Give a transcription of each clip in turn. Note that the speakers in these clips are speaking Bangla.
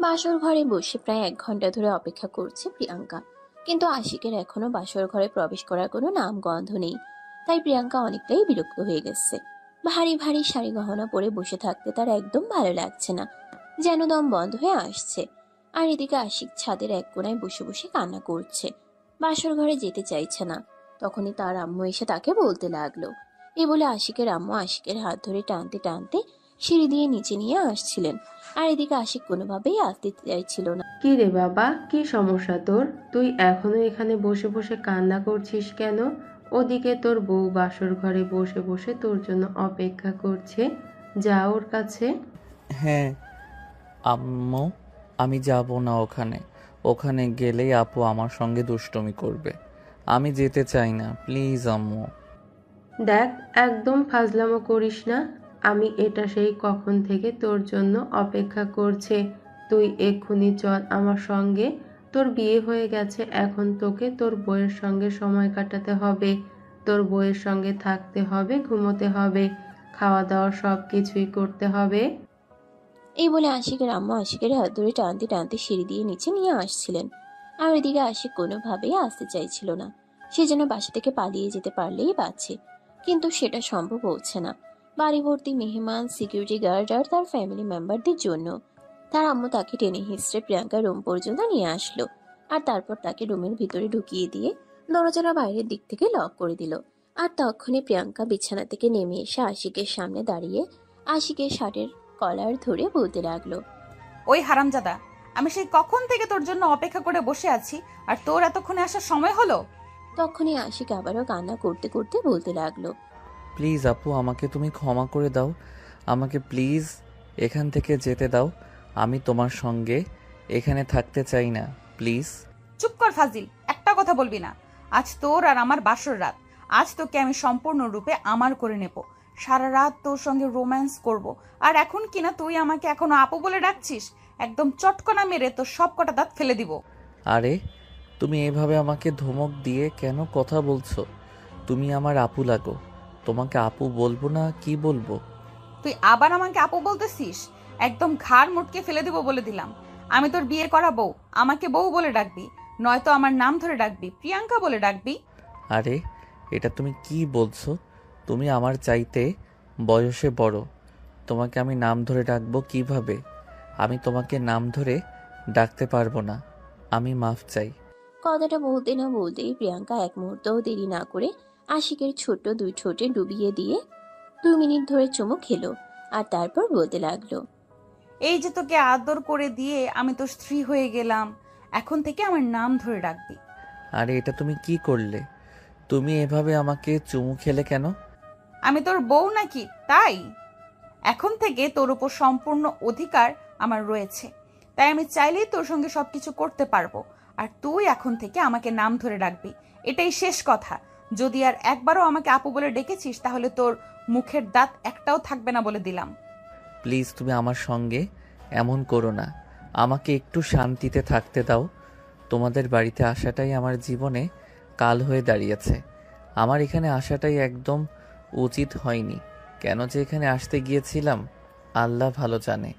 বাসর ঘরে বসে প্রায় 1 ঘন্টা ধরে অপেক্ষা করছে প্রিয়াঙ্কা, কিন্তু আশিকের এখনো বাসর ঘরে প্রবেশ করার কোনো নাম গন্ধ নেই। তাই প্রিয়াঙ্কা অনেকটাই বিরক্ত হয়ে গেছে। ভারী ভারী শাড়ি গহনা পরে বসে থাকতে তার একদম ভালো লাগছে না, যেন দম বন্ধ হয়ে আসছে। আর এদিকে আশিক ছাদের এক কোনায় বসে বসে কান্না করছে, বাসর ঘরে যেতে চাইছে না। তখনই তার আম্মু এসে তাকে বলতে লাগলো। এ বলে আশিকের আম্মু আশিকের হাত ধরে টানতে টানতে সিঁড়ি দিয়ে নিচে নিয়ে আসছিলেন। আর এদিকে আশিক কোনোভাবেই আসতে চাইছিল না। কি রে বাবা, কি সমস্যা তোর? তুই এখনো এখানে বসে বসে কান্না করছিস কেন? ওদিকে তোর বউ বাসর ঘরে বসে বসে তোর জন্য অপেক্ষা করছে। যা ওর কাছে। হ্যাঁ আম্মু, আমি যাব না ওখানে। ওখানে গেলেই আপু আমার সঙ্গে দুষ্টুমি করবে। আমি যেতে চাই না, প্লিজ আম্মু। দেখ, একদম ফাজলামো করিস না। আমি এটা সেই কখন থেকে তোর জন্য অপেক্ষা করছে। তুই এক্ষুনি চল আমার সঙ্গে। তোর বিয়ে হয়ে গেছে, এখন তোকে তোর বউয়ের সঙ্গে সময় কাটাতে হবে। তোর বউয়ের সঙ্গে থাকতে হবে, ঘুমোতে হবে, খাওয়া দাওয়া সব কিছুই করতে হবে। এই বলে আশিকের আম্মু আশিকের হাত ধরে টানতে টানতে সিঁড়ি দিয়ে নিচে নিয়ে আসছিলেন। আর এদিকে আশিক কোনোভাবেই আসতে চাইছিল না। সে যেন বাসা থেকে পালিয়ে যেতে পারলেই বাঁচে, কিন্তু সেটা সম্ভব হচ্ছে না। বাড়ি ভর্তি মেহমান, সিকিউরিটি গার্ড আর তার ফ্যামিলি মেম্বারদের জন্য। তার আম্মু তাকে টেনে হিঁচড়ে প্রিয়াঙ্কার রুম পর্যন্ত নিয়ে আসলো, আর তারপর তাকে রুমের ভিতরে ঢুকিয়ে দিয়ে দরজাটা বাইরের দিক থেকে লক করে দিল। আর তখনই প্রিয়াঙ্কা বিছানা থেকে নেমে এসে আশিকের সামনে দাঁড়িয়ে আশিকের শার্টের কলার ধরে বলতে লাগলো। ওই হারামজাদা, আমি সেই কখন থেকে তোর জন্য অপেক্ষা করে বসে আছি, আর তোর এতক্ষণে আসার সময় হলো? তখনই আশিক আবারও কান্না করতে করতে বলতে লাগলো। প্লিজ আপু, আমাকে তুমি ক্ষমা করে দাও। আমাকে প্লিজ এখান থেকে যেতে দাও। আমি তোমার সঙ্গে এখানে থাকতে চাই না, প্লিজ। চুপ কর ফাজিল, একটা কথা বলবি না। আজ তোর আর আমার বাসর রাত। আজ তোকে আমি সম্পূর্ণরূপে আমার করে নেব। সারা রাত তোর সঙ্গে রোম্যান্স করব। আর এখন কিনা তুই আমাকে এখনো আপু বলে ডাকছিস? একদম চটকনা মেরে তোর সব কটা দাঁত ফেলে দিব। আরে তুমি এভাবে আমাকে ধমক দিয়ে কেন কথা বলছো? তুমি আমার আপু লাগো। তোমাকে আপু বলবো না কি বলবো? তুই আবার আমাকে আপু বলতেছিস? একদম ঘাড় মুটকে ফেলে দিব বলে দিলাম। আমি তোর বিয়ে করা বউ, আমাকে বউ বলে ডাকবি, নয়তো আমার নাম ধরে ডাকবি, প্রিয়াঙ্কা বলে ডাকবি। আরে এটা তুমি কি বলছো? তুমি আমার চাইতে বয়সে বড়। তোমাকে আমি নাম ধরে ডাকবো কিভাবে? আমি তোমাকে নাম ধরে ডাকতে পারবো না। আমি মাফ চাই। কথাটা বলতে না বলতেই প্রিয়াঙ্কা এক মুহূর্তও দেরি না করে আশিকের ছোট্ট দুই ঠোঁটে ডুবিয়ে দিয়ে 2 মিনিট ধরে চুমু খেলো। আর তারপর বলতে লাগলো। এই যে তোকে আদর করে দিয়ে আমি তোর স্ত্রী হয়ে গেলাম, এখন থেকে আমার নাম ধরে ডাকবি। আরে এটা তুমি কি করলে? তুমি এভাবে আমাকে চুমু খেলে কেন? আমি তোর বউ নাকি তাই? এখন থেকে তোর উপর সম্পূর্ণ অধিকার আমার রয়েছে, তাই আমি চাইলেই তোর সঙ্গে সবকিছু করতে পারবো। আর তুই এখন থেকে আমাকে নাম ধরে ডাকবি, এটাই শেষ কথা। যদি আর একবারও আমাকে আপু বলে ডেকেছিস, তাহলে তোর মুখের দাঁত একটাও থাকবে না বলে দিলাম। প্লিজ তুমি আমার সঙ্গে এমন করো না। আমাকে একটু শান্তিতে থাকতে দাও। তোমাদের বাড়িতে আসাটাই আমার জীবনে কাল হয়ে দাঁড়িয়েছে। আমার এখানে আসাটাই একদম উচিত হয়নি। কেন যে এখানে আসতে গিয়েছিলাম আল্লাহ ভালো জানে।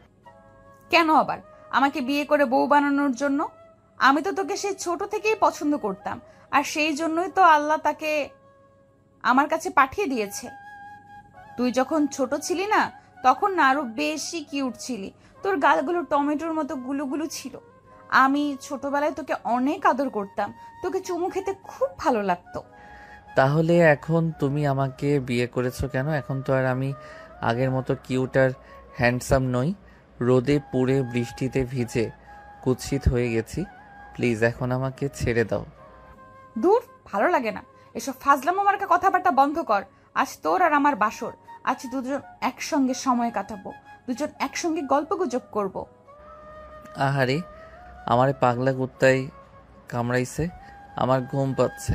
কেন আবার আমাকে বিয়ে করে বউ বানানোর জন্য? আমি তো তোকে সেই ছোট থেকেই পছন্দ করতাম, আর সেই জন্যই তো আল্লাহ তাকে আমার কাছে পাঠিয়ে দিয়েছে। তুই যখন ছোট ছিলি না, তখন না আরো বেশি কিউট ছিলি। তোর গালগুলো টমেটোর মতো গুলুগুলু ছিল। আমি ছোটবেলায় তোকে অনেক আদর করতাম, তোকে চুমু খেতে খুব ভালো লাগতো। তাহলে এখন তুমি আমাকে বিয়ে করেছো কেন? এখন তো আর আমি আগের মতো কিউট আর হ্যান্ডসাম নই। রোদে পুড়ে বৃষ্টিতে ভিজে কুৎসিত হয়ে গেছি। প্লিজ এখন আমাকে ছেড়ে দাও। দূর, ভালো লাগে না এসব ফাজলামো মার্কা কথাবার্তা বন্ধ কর। আজ তোর আর আমার বাসর। আজ দুজন একসঙ্গে সময় কাটাবো, দুজন একসঙ্গে গল্পগুজব করব। আহারে আমারে পাগলা কুত্তায় কামড়াইছে। আমার ঘুম পাচ্ছে।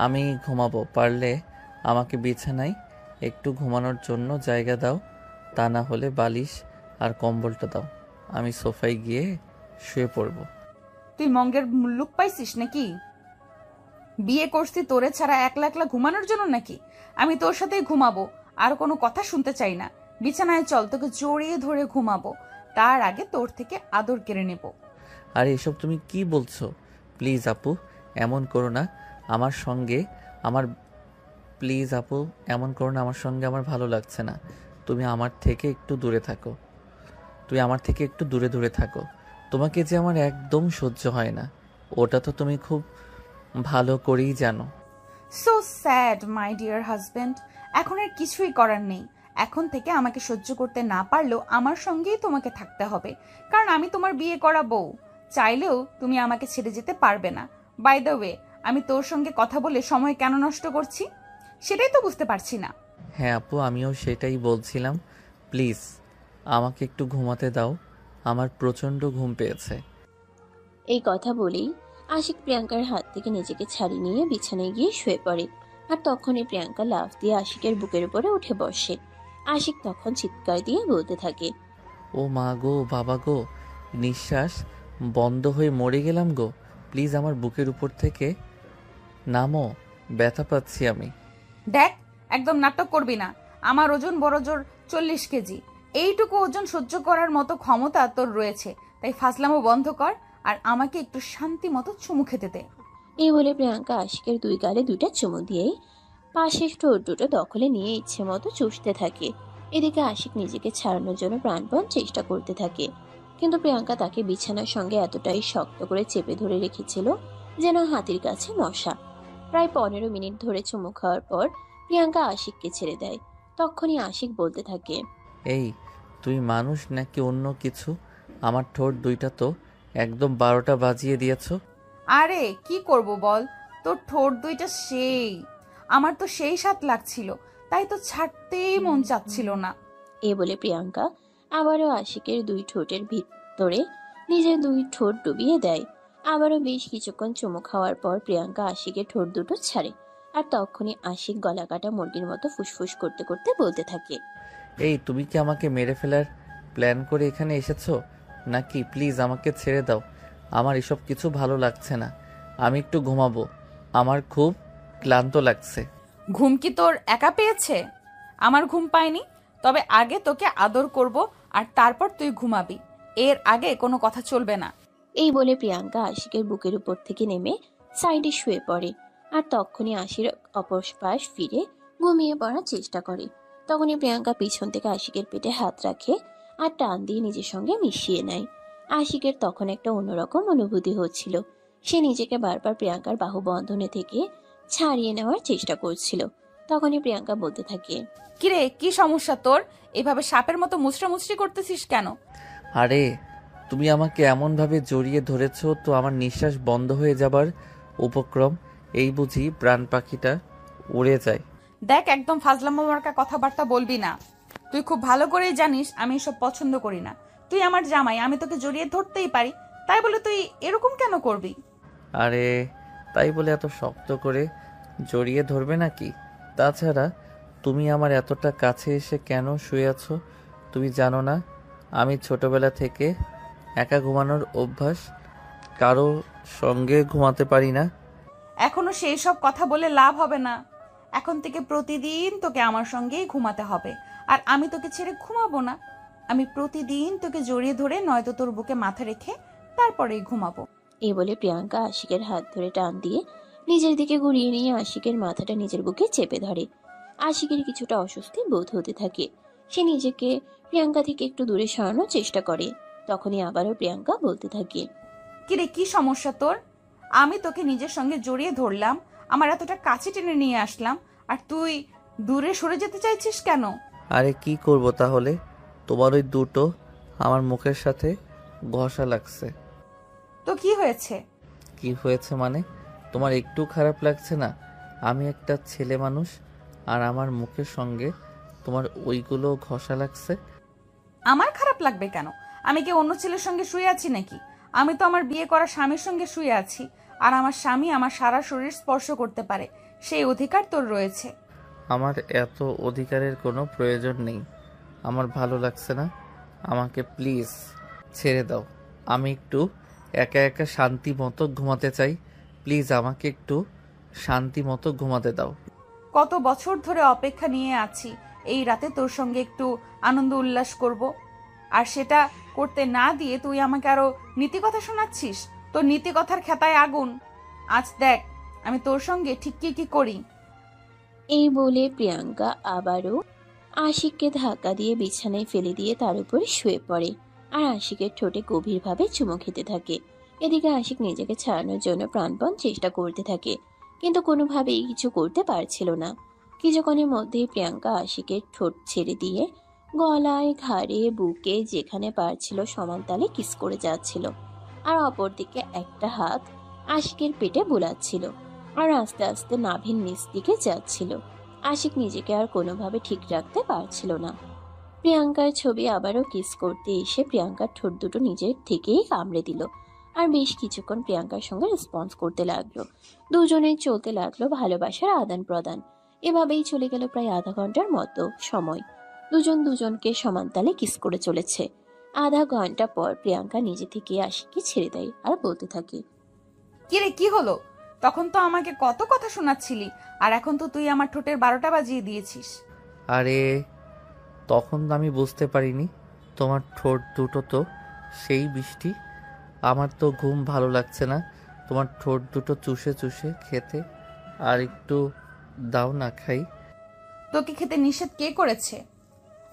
আমি ঘুমাবো। পারলে আমাকে বিছানায় একটু ঘুমানোর জন্য জায়গা দাও। তা না হলে বালিশ আর কম্বলটা দাও। আমি সোফায় গিয়ে শুয়ে পড়ব। তুই মঙ্গের মুল্লুক পাইছিস নাকি? বিয়ে করছি তোরে ছাড়া একলা একলা ঘুমানোর জন্য নাকি? আমি তোর সাথেই ঘুমাবো, আর কোনো কথা শুনতে চাই না। বিছানায় চল, তোকে জড়িয়ে ধরে ঘুমাবো। তার আগে তোর থেকে আদর কেড়ে নেব। আরে এসব তুমি কি বলছো? প্লিজ আপু এমন করো না আমার সঙ্গে। আমার প্লিজ আপু এমন করো না আমার সঙ্গে, আমার ভালো লাগছে না। তুমি আমার থেকে একটু দূরে থাকো। তুই আমার থেকে একটু দূরে দূরে থাকো। তোমাকে যে আমার একদম সহ্য হয় না, ওটা তো তুমি খুব ভালো করেই জানো। So sad my dear husband. এখন আর কিছুই করার নেই। এখন থেকে আমাকে সহ্য করতে না পারলেও আমার সঙ্গেই তোমাকে থাকতে হবে, কারণ আমি তোমার বিয়ে করা বউ। চাইলেও তুমি আমাকে ছেড়ে যেতে পারবে না। বাই দ্য ওয়ে, আমি তোর সঙ্গে কথা বলে সময় কেন নষ্ট করছি সেটাই তো বুঝতে পারছি না। হ্যাঁ আপু, আমিও সেটাই বলছিলাম। প্লিজ আমাকে একটু ঘুমাতে দাও, আমার প্রচণ্ড ঘুম পেয়েছে। এই কথা বলেই আশিক প্রিয়াঙ্কার হাত থেকে নিজেকে ছাড়িয়ে নিয়ে বিছানায় গিয়ে শুয়ে পড়ে। আর তখনই প্রিয়াঙ্কা লাফ দিয়ে আশিকের বুকের উপরে উঠে বসে। আশিক তখন চিৎকার দিয়ে বলতে থাকে, ও মা গো, বাবা গো, নিঃশ্বাস বন্ধ হয়ে মরে গেলাম গো। প্লিজ আমার বুকের উপর থেকে নামো, ব্যথা পাচ্ছি আমি। দেখ, একদম নাটক করবি না। আমার ওজন বড় জোর 40 কেজি। এইটুকু ওজন সহ্য করার মতো ক্ষমতা তোর রয়েছে, তাই ফাজলামো বন্ধ কর আর আমাকে একটু শান্তি মতো চুমু খেতে দে। এই বলে প্রিয়াঙ্কা আশিকের দুই গালে দুইটা চুমু দিয়েই পাশের ঠোঁট দুটো দখলে নিয়ে ইচ্ছে মতো চুষতে থাকে। এদিকে আশিক নিজেকে ছাড়ানোর জন্য প্রাণপণ চেষ্টা করতে থাকে, কিন্তু প্রিয়াঙ্কা তাকে বিছানার সঙ্গে এতটাই শক্ত করে চেপে ধরে রেখেছিল যেন হাতির কাছে মশা। প্রায় 15 মিনিট ধরে চুমু খাওয়ার পর প্রিয়াঙ্কা আশিককে ছেড়ে দেয়। তখনই আশিক বলতে থাকে, এই তুই মানুষ নাকি অন্য কিছু? আমার ঠোঁট দুইটা তো একদম 12টা বাজিয়ে দিয়েছ। আরে কি করব বল, তোর ঠোঁট দুইটা সেই, আমার তো সেই স্বাদ লাগছিল, তাই তো ছাড়তেই মন চাচ্ছিল না। এ বলে প্রিয়াঙ্কা আবারও আশিকের দুই ঠোঁটের ভিতরে নিজের দুই ঠোঁট ডুবিয়ে দেয়। আবারও বেশ কিছুক্ষণ চুমু খাওয়ার পর প্রিয়াঙ্কা আশিকের ঠোঁট দুটো ছাড়ে। আর তখনই আশিক গলা কাটা মুরগির মতো ফুসফুস করতে করতে বলতে থাকে, এই তুমি কি আমাকে মেরে ফেলার প্ল্যান করে এখানে এসেছো নাকি? প্লিজ আমাকে ছেড়ে দাও, আমার এসব কিছু ভালো লাগছে না। আমি একটু ঘুমাবো, আমার খুব ক্লান্ত লাগছে। ঘুম কি তোর একা পেয়েছে? আমার ঘুম পায়নি। তবে আগে তোকে আদর করব আর তারপর তুই ঘুমাবি। এর আগে কোনো কথা চলবে না। এই বলে প্রিয়াঙ্কা আশিকের বুকের উপর থেকে নেমে সাইডে শুয়ে পড়ে। আর তখনই আশির অপর পাশ ফিরে ঘুমিয়ে পড়ার চেষ্টা করে। তখনই প্রিয়াঙ্কা পিছন থেকে আশিকের পেটে হাত রাখে আর টান দিয়ে নিজের সঙ্গে মিশিয়ে নেয়। আশিকের তখন একটা অন্যরকম অনুভূতি হচ্ছিল। সে নিজেকে বারবার প্রিয়াঙ্কার বাহুবন্ধনে থেকে ছাড়িয়ে নেওয়ার চেষ্টা করছিল। তখনই প্রিয়াঙ্কা বলতে থাকে, কিরে, কি সমস্যা তোর? এভাবে সাপের মতো মুচড়ামুচড়ি করতেছিস কেন? আরে তুমি আমাকে এমনভাবে জড়িয়ে ধরেছো তো আমার নিঃশ্বাস বন্ধ হয়ে যাবার উপক্রম। এই বুঝি প্রাণ পাখিটা উড়ে যায়। দেখ, একদম ফাজলামো মার্কা কথাবার্তা বলবি না। তুই খুব ভালো করেই জানিস আমি এসব পছন্দ করি না। তুই আমার জামাই, আমি তোকে জড়িয়ে ধরতেই পারি, তাই বলে তুই এরকম কেন করবি? আরে তাই বলে এত শক্ত করে জড়িয়ে ধরবে নাকি? তাছাড়া তুমি আমার এতটা কাছে এসে কেন শুয়ে আছো? তুমি জানো না আমি ছোটবেলা থেকে একা ঘুমানোর অভ্যাস, কারো সঙ্গে ঘুমাতে পারি না। এখনো সেই সব কথা বলে লাভ হবে না। এখন থেকে প্রতিদিন তোকে আমার সঙ্গেই ঘুমাতে হবে, আর আমি তোকে ছেড়ে ঘুমাবো না। আমি প্রতিদিন তোকে জড়িয়ে ধরে নয়তো তোর বুকে মাথা রেখে তারপরেই ঘুমাবো। এই বলে প্রিয়াঙ্কা আশিকের হাত ধরে টান দিয়ে নিজের দিকে ঘুরিয়ে নিয়ে আশিকের মাথাটা নিজের বুকে চেপে ধরে। আশিকের কিছুটা অস্বস্তি বোধ হতে থাকে। সে নিজেকে প্রিয়াঙ্কা থেকে একটু দূরে সরানোর চেষ্টা করে। তখনই আবারও প্রিয়াঙ্কা বলতে থাকে, কিরে, কি সমস্যা তোর? আমি তোকে নিজের সঙ্গে জড়িয়ে ধরলাম, আমার এতটা কাছে টেনে নিয়ে আসলাম, আর তুই দূরে সরে যেতে চাইছিস কেন? আরে কি করব তাহলে? তোমার ওই দুটো আমার মুখের সাথে ঘষা লাগছে। তো কি হয়েছে? কি হয়েছে মানে? তোমার একটু খারাপ লাগছে না? আমি একটা ছেলে মানুষ আর আমার মুখের সঙ্গে তোমার ওইগুলো ঘষা লাগছে। আমার খারাপ লাগবে কেন? আমি কি অন্য ছেলের সঙ্গে শুয়ে আছি নাকি? আমি তো আমার বিয়ে করা স্বামীর সঙ্গে শুয়ে আছি, আর আমার স্বামী আমার সারা শরীর স্পর্শ করতে পারে, সেই অধিকার তোর রয়েছে। আমার এত অধিকারের কোনো প্রয়োজন নেই। আমার ভালো লাগছে না, আমাকে প্লিজ ছেড়ে দাও। আমি একটু একা একা শান্তি মতো ঘুমাতে চাই। প্লিজ আমাকে একটু শান্তি মতো ঘুমাতে দাও। কত বছর ধরে অপেক্ষা নিয়ে আছি এই রাতে তোর সঙ্গে একটু আনন্দ উল্লাস করব। আর সেটা করতে না দিয়ে তুই আমাকে আরো নীতিকথা শোনাচ্ছিস। তোর নীতিকথার খেতায় আগুন। আজ দেখ আমি তোর সঙ্গে ঠিক কি কি করি। এই বলে প্রিয়াঙ্কা আবারও আশিককে ধাক্কা দিয়ে বিছানায় ফেলে দিয়ে তার উপরে শুয়ে পড়ে আর আশিকের ঠোঁটে গভীরভাবে চুমো খেতে থাকে। এদিকে আশিক নিজেকে ছাড়ানোর জন্য প্রাণপণ চেষ্টা করতে থাকে, কিন্তু কোনোভাবেই কিছু করতে পারছিল না। কিছুক্ষণের মধ্যেই প্রিয়াঙ্কা আশিকের ঠোঁট ছেড়ে দিয়ে গলায়, ঘাড়ে, বুকে যেখানে পারছিল সমান তালে কিস করে যাচ্ছিল, আর অপরদিকে একটা হাত আশিকের পেটে বুলাচ্ছিল আর আস্তে আস্তে নাভির নিচ দিকে যাচ্ছিল। আশিক নিজেকে আর কোনোভাবে ঠিক রাখতে পারছিল না। প্রিয়াঙ্কার ছবি আবারও কিস করতে এসে প্রিয়াঙ্কার ঠোঁট দুটো নিজের থেকেই কামড়ে দিল আর বেশ কিছুক্ষণ প্রিয়াঙ্কার সঙ্গে রেসপন্স করতে লাগলো। দুজনেই চলতে লাগলো ভালোবাসার আদান প্রদান। এভাবেই চলে গেল প্রায় আধা ঘন্টার মতো সময়। দুজন দুজনকে সমান তালে কিস করে চলেছে। আধা ঘন্টা পর প্রিয়াঙ্কা নিজে থেকে আশিককে ছেড়ে দেয় আর বলতে থাকে, কিরে কি হলো? তখন তো আমাকে কত কথা শোনাচ্ছিলি, আর এখন তো তুই আমার ঠোঁটের 12টা বাজিয়ে দিয়েছিস। আরে তখন তো আমি বুঝতে পারিনি, তোমার ঠোঁট দুটো তো সেই বৃষ্টি। আমার তো ঘুম ভালো লাগছে না, তোমার ঠোঁট দুটো চুষে চুষে খেতে। আর একটু দাও না, খাই। তোকে খেতে নিষেধ কে করেছে?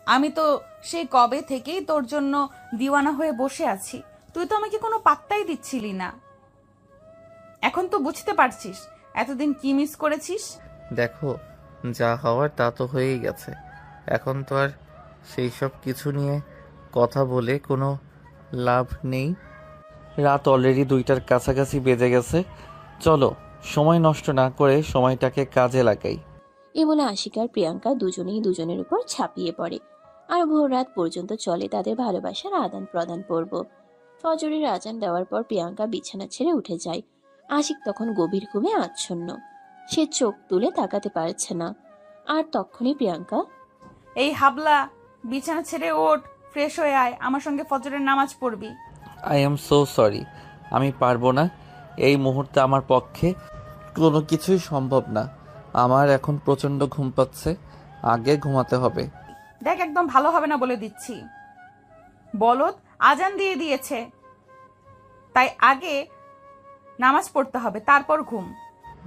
আমি তো সেই কবে থেকেই তোর জন্য দিওয়ানা হয়ে বসে আছি, তুই তো আমাকে কোনো পাত্তাই দিচ্ছিলি না। এখন তো বুঝতে পারছিস এতদিন কি মিস করেছিস। দেখো, যা হওয়ার তা তো হয়েই গেছে। এখন তো আর সেই সব কিছু নিয়ে কথা বলে কোনো লাভ নেই। রাত অলরেডি 2টার কাছাকাছি বেজে গেছে। চলো, সময় নষ্ট না করে সময়টাকে কাজে লাগাই। এ বলে আশিক আর প্রিয়াঙ্কা দুজনেই দুজনের উপর ছাপিয়ে পড়ে আর ভোর রাত পর্যন্ত চলে তাদের ভালোবাসার আদান প্রদান পর্ব। ফজরের আজান দেওয়ার পর প্রিয়াঙ্কা বিছানা ছেড়ে উঠে যায়। আশিক তখন গভীর ঘুমে আচ্ছন্ন, সে চোখ তুলে তাকাতে পারছে না। আর তখনই প্রিয়াঙ্কা, এই হাবলা, বিছানা ছেড়ে ওঠ, ফ্রেশ হয়ে আয়, আমার সঙ্গে ফজরের নামাজ পড়বি। আই এম সো সরি, আমি পারবো না। এই মুহূর্তে আমার পক্ষে কোনো কিছুই সম্ভব না। আমার এখন প্রচণ্ড ঘুম পাচ্ছে, আগে ঘুমাতে হবে। দেখ একদম ভালো হবে না বলে দিচ্ছি। বলদ আজান দিয়ে দিয়েছে, তাই আগে নামাজ পড়তে হবে, তারপর ঘুম।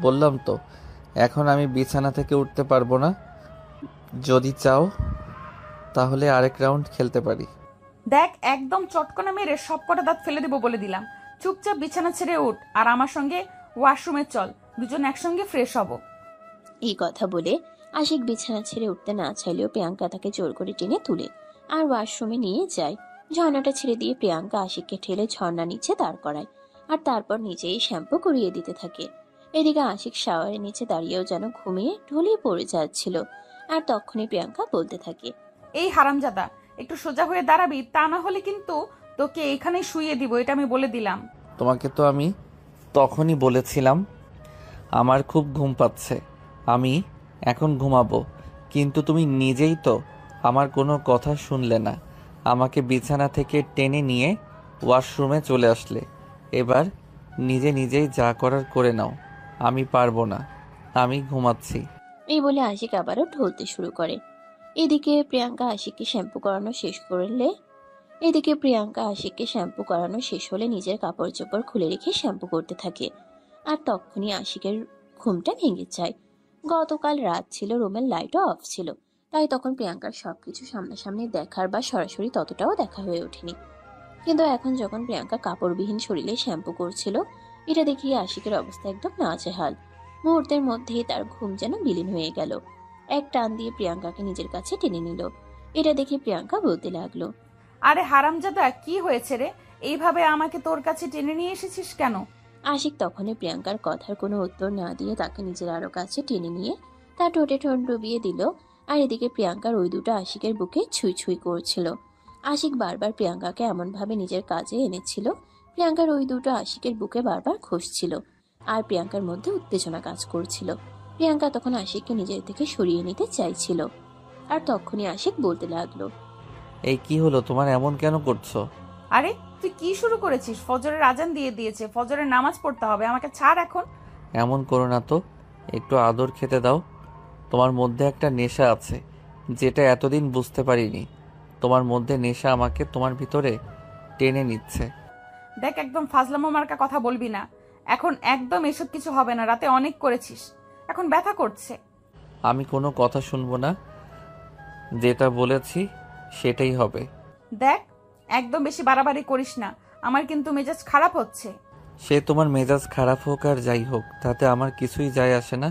বললাম তো, এখন আমি বিছানা থেকে উঠতে পারবো না। যদি চাও তাহলে আরেক রাউন্ড খেলতে পারি। দেখ একদম চটকনা মেরে সব কটা দাঁত ফেলে দেবো বলে দিলাম। চুপচাপ বিছানা ছেড়ে উঠ আর আমার সঙ্গে ওয়াশরুমে চল, দুজন একসঙ্গে ফ্রেশ হব। এই কথা বলে আশিক বিছানা ছেড়ে উঠতে না চাইলেও প্রিয়াঙ্কা তাকে জোর করে টেনে তুলে আর ওয়াশরুমে নিয়ে যায়। ঝর্ণাটা ছেড়ে দিয়ে প্রিয়াঙ্কা আশিককে ঠেলে ঝর্ণা নিচে দাঁড় করায় আর তারপর নিজেই শ্যাম্পু করিয়ে দিতে থাকে। এদিকে আশিক শাওয়ারের নিচে দাঁড়িয়েও যেন ঘুমিয়ে ঢুলিয়ে পড়ে যাচ্ছিল। আর তখনই প্রিয়াঙ্কা বলতে থাকে, এই হারামজাদা, একটু সোজা হয়ে দাঁড়াবি, তা না হলে কিন্তু তোকে এখানেই শুইয়ে দিব, এটা আমি বলে দিলাম। তোমাকে তো আমি তখনই বলেছিলাম আমার খুব ঘুম পাচ্ছে, আমি এখন ঘুমাবো, কিন্তু তুমি নিজেই তো আমার কোনো কথা শুনলে না। আমাকে বিছানা থেকে টেনে নিয়ে ওয়াশরুমে চলে আসলে। এবার নিজে নিজেই যা করার করে নাও, আমি পারবো না, আমি ঘুমাচ্ছি। এই বলে আশিক আবারও ঢলতে শুরু করে। এদিকে প্রিয়াঙ্কা আশিককে শ্যাম্পু করানো শেষ হলে নিজের কাপড় চোপড় খুলে রেখে শ্যাম্পু করতে থাকে। আর তখনই আশিকের ঘুমটা ভেঙে যায়। গতকাল রাত ছিল, রুমের লাইটও অফ ছিল, তাই তখন প্রিয়াঙ্কার সবকিছু সামনাসামনি দেখার বা সরাসরি ততটাও দেখা হয়ে ওঠেনি। কিন্তু এখন যখন প্রিয়াঙ্কা কাপড়বিহীন শরীরে শ্যাম্পু করছিল, এটা দেখিয়ে আশিকের অবস্থা একদম নাজেহাল। মুহূর্তের মধ্যেই তার ঘুম যেন বিলীন হয়ে গেল। এক টান দিয়ে প্রিয়াঙ্কাকে নিজের কাছে টেনে নিল। এটা দেখে প্রিয়াঙ্কা বলতে লাগলো, আরে হারামজাদা, কি হয়েছে রে? এইভাবে আমাকে তোর কাছে টেনে নিয়ে এসেছিস কেন? আশিক তখনই প্রিয়াঙ্কার কথার কোনো উত্তর না দিয়ে তাকে নিজের আরো কাছে টেনে নিয়ে তার ঠোঁটে ঠোঁট ডুবিয়ে দিল। আর এদিকে প্রিয়াঙ্কার ওই দুটো আশিকের বুকে ছুঁই ছুঁই করছিল। আশিক বারবার প্রিয়াঙ্কাকে এমনভাবে নিজের কাজে এনেছিল, প্রিয়াঙ্কার ওই দুটো আশিকের বুকে বারবার ঘষছিল আর প্রিয়াঙ্কার মধ্যে উত্তেজনা কাজ করছিল। প্রিয়াঙ্কা তখন আশিককে নিজের থেকে সরিয়ে নিতে চাইছিল। আর তখনই আশিক বলতে লাগলো, এই কি হলো তোমার, এমন কেন করছো? আরে তুই কি শুরু করেছিস? ফজরের আজান দিয়ে দিয়েছে, ফজরের নামাজ পড়তে হবে, আমাকে ছাড় এখন। এমন করো না তো, একটু আদর খেতে দাও। তোমার মধ্যে একটা নেশা আছে যেটা এতদিন বুঝতে পারিনি। তোমার মধ্যে নেশা আমাকে তোমার ভিতরে টেনে নিচ্ছে। দেখ, একদম ফাজলামো মার্কা কথা বলবি না। এখন একদম এসব কিছু হবে না। রাতে অনেক করেছিস, এখন ব্যথা করছে। আমি কোনো কথা শুনবো না, যেটা বলেছি সেটাই হবে। দেখ, একদম বেশি বাড়াবাড়ি করিস না, আমার কিন্তু মেজাজ খারাপ হচ্ছে। সে তোমার মেজাজ খারাপ হোক আর যাই হোক, তাতে আমার কিছুই যায় আসে না।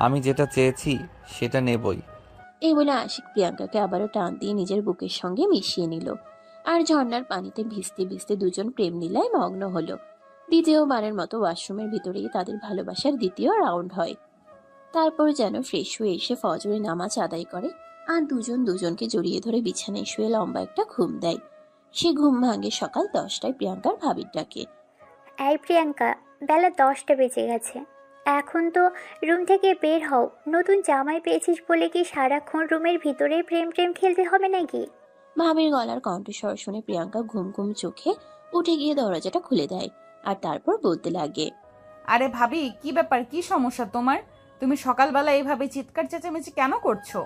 আমি যেটা চেয়েছি সেটা নেবই। এই বলে আশিক প্রিয়াঙ্কাকে আবারও টান দিয়ে নিজের বুকের সঙ্গে মিশিয়ে নিল। আর ঝর্ণার পানিতে ভিজতে ভিজতে দুজন প্রেম লীলায় মগ্ন হলো। দ্বিতীয়বারের মতো ওয়াশরুমের ভিতরেই তাদের ভালোবাসার দ্বিতীয় রাউন্ড হয়। তারপর যেন ফ্রেশ হয়ে এসে ফজরে নামাজ আদায় করে আর দুজন দুজনকে জড়িয়ে ধরে বিছানায় শুয়ে লম্বা একটা ঘুম দেয়। সে ঘুম ভাঙে সকাল 10টায় প্রিয়াঙ্কার ভাবির ডাকে। এই প্রিয়াঙ্কা, বেলা 10টা বেজে গেছে, এখন তো রুম থেকে বের হও। নতুন জামাই পেয়েছিস বলে কি সারাক্ষণ রুমের ভিতরে প্রেম প্রেম খেলতে হবে নাকি? ভাবির গলার কণ্ঠস্বর শুনে প্রিয়াঙ্কা ঘুম ঘুম চোখে উঠে গিয়ে দরজাটা খুলে দেয় আর তারপর বলতে লাগে, আরে ভাবি, কি ব্যাপার, কি সমস্যা তোমার? তুমি সকালবেলা এইভাবে চিৎকার চেঁচামেচি কেন করছো?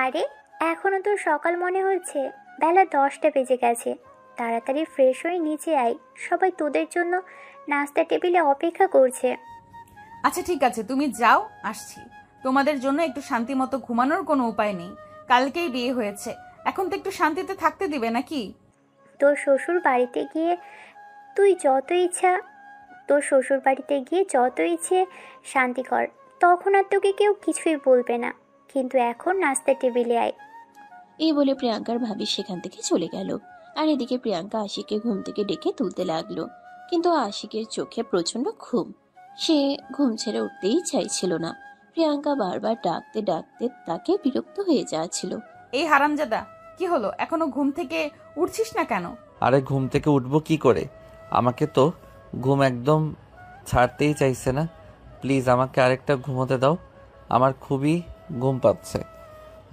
আরে এখনো তো সকাল মনে হচ্ছে, বেলা 10টা বেজে গেছে। তাড়াতাড়ি ফ্রেশ হয়ে নিচে আয়, সবাই তোদের জন্য নাস্তা টেবিলে অপেক্ষা করছে। আচ্ছা ঠিক আছে, তুমি যাও, আসছি। তোমাদের জন্য একটু শান্তি মতো ঘুমানোর কোনো উপায় নেই। কালকেই বিয়ে হয়েছে, এখন তো একটু শান্তিতে থাকতে দিবে নাকি? তোর শ্বশুর বাড়িতে গিয়ে যত ইচ্ছে শান্তি কর, তখন আর তোকে কেউ কিছুই বলবে না। কিন্তু এখন নাস্তা টেবিলে আয়। এই বলে প্রিয়াঙ্কার ভাবি সেখান থেকে চলে গেল। আর এদিকে প্রিয়াঙ্কা আশিককে ঘুম থেকে ডেকে তুলতে লাগলো, কিন্তু আশিকের চোখে প্রচন্ড ঘুম। সে ঘুম ছেড়ে উঠতেই চাইছিল না। প্রিয়াঙ্কা বারবার ডাকতে ডাকতে তাকে বিরক্ত হয়ে যাচ্ছিল। এই হারামজাদা, কি হলো, এখনো ঘুম থেকে উঠছিস না কেন? আরে ঘুম থেকে উঠবো কি করে? আমাকে তো ঘুম একদম ছাড়তেই চাইছে না। প্লিজ আমাকে আরেকটা ঘুমোতে দাও, আমার খুবই ঘুম পাচ্ছে,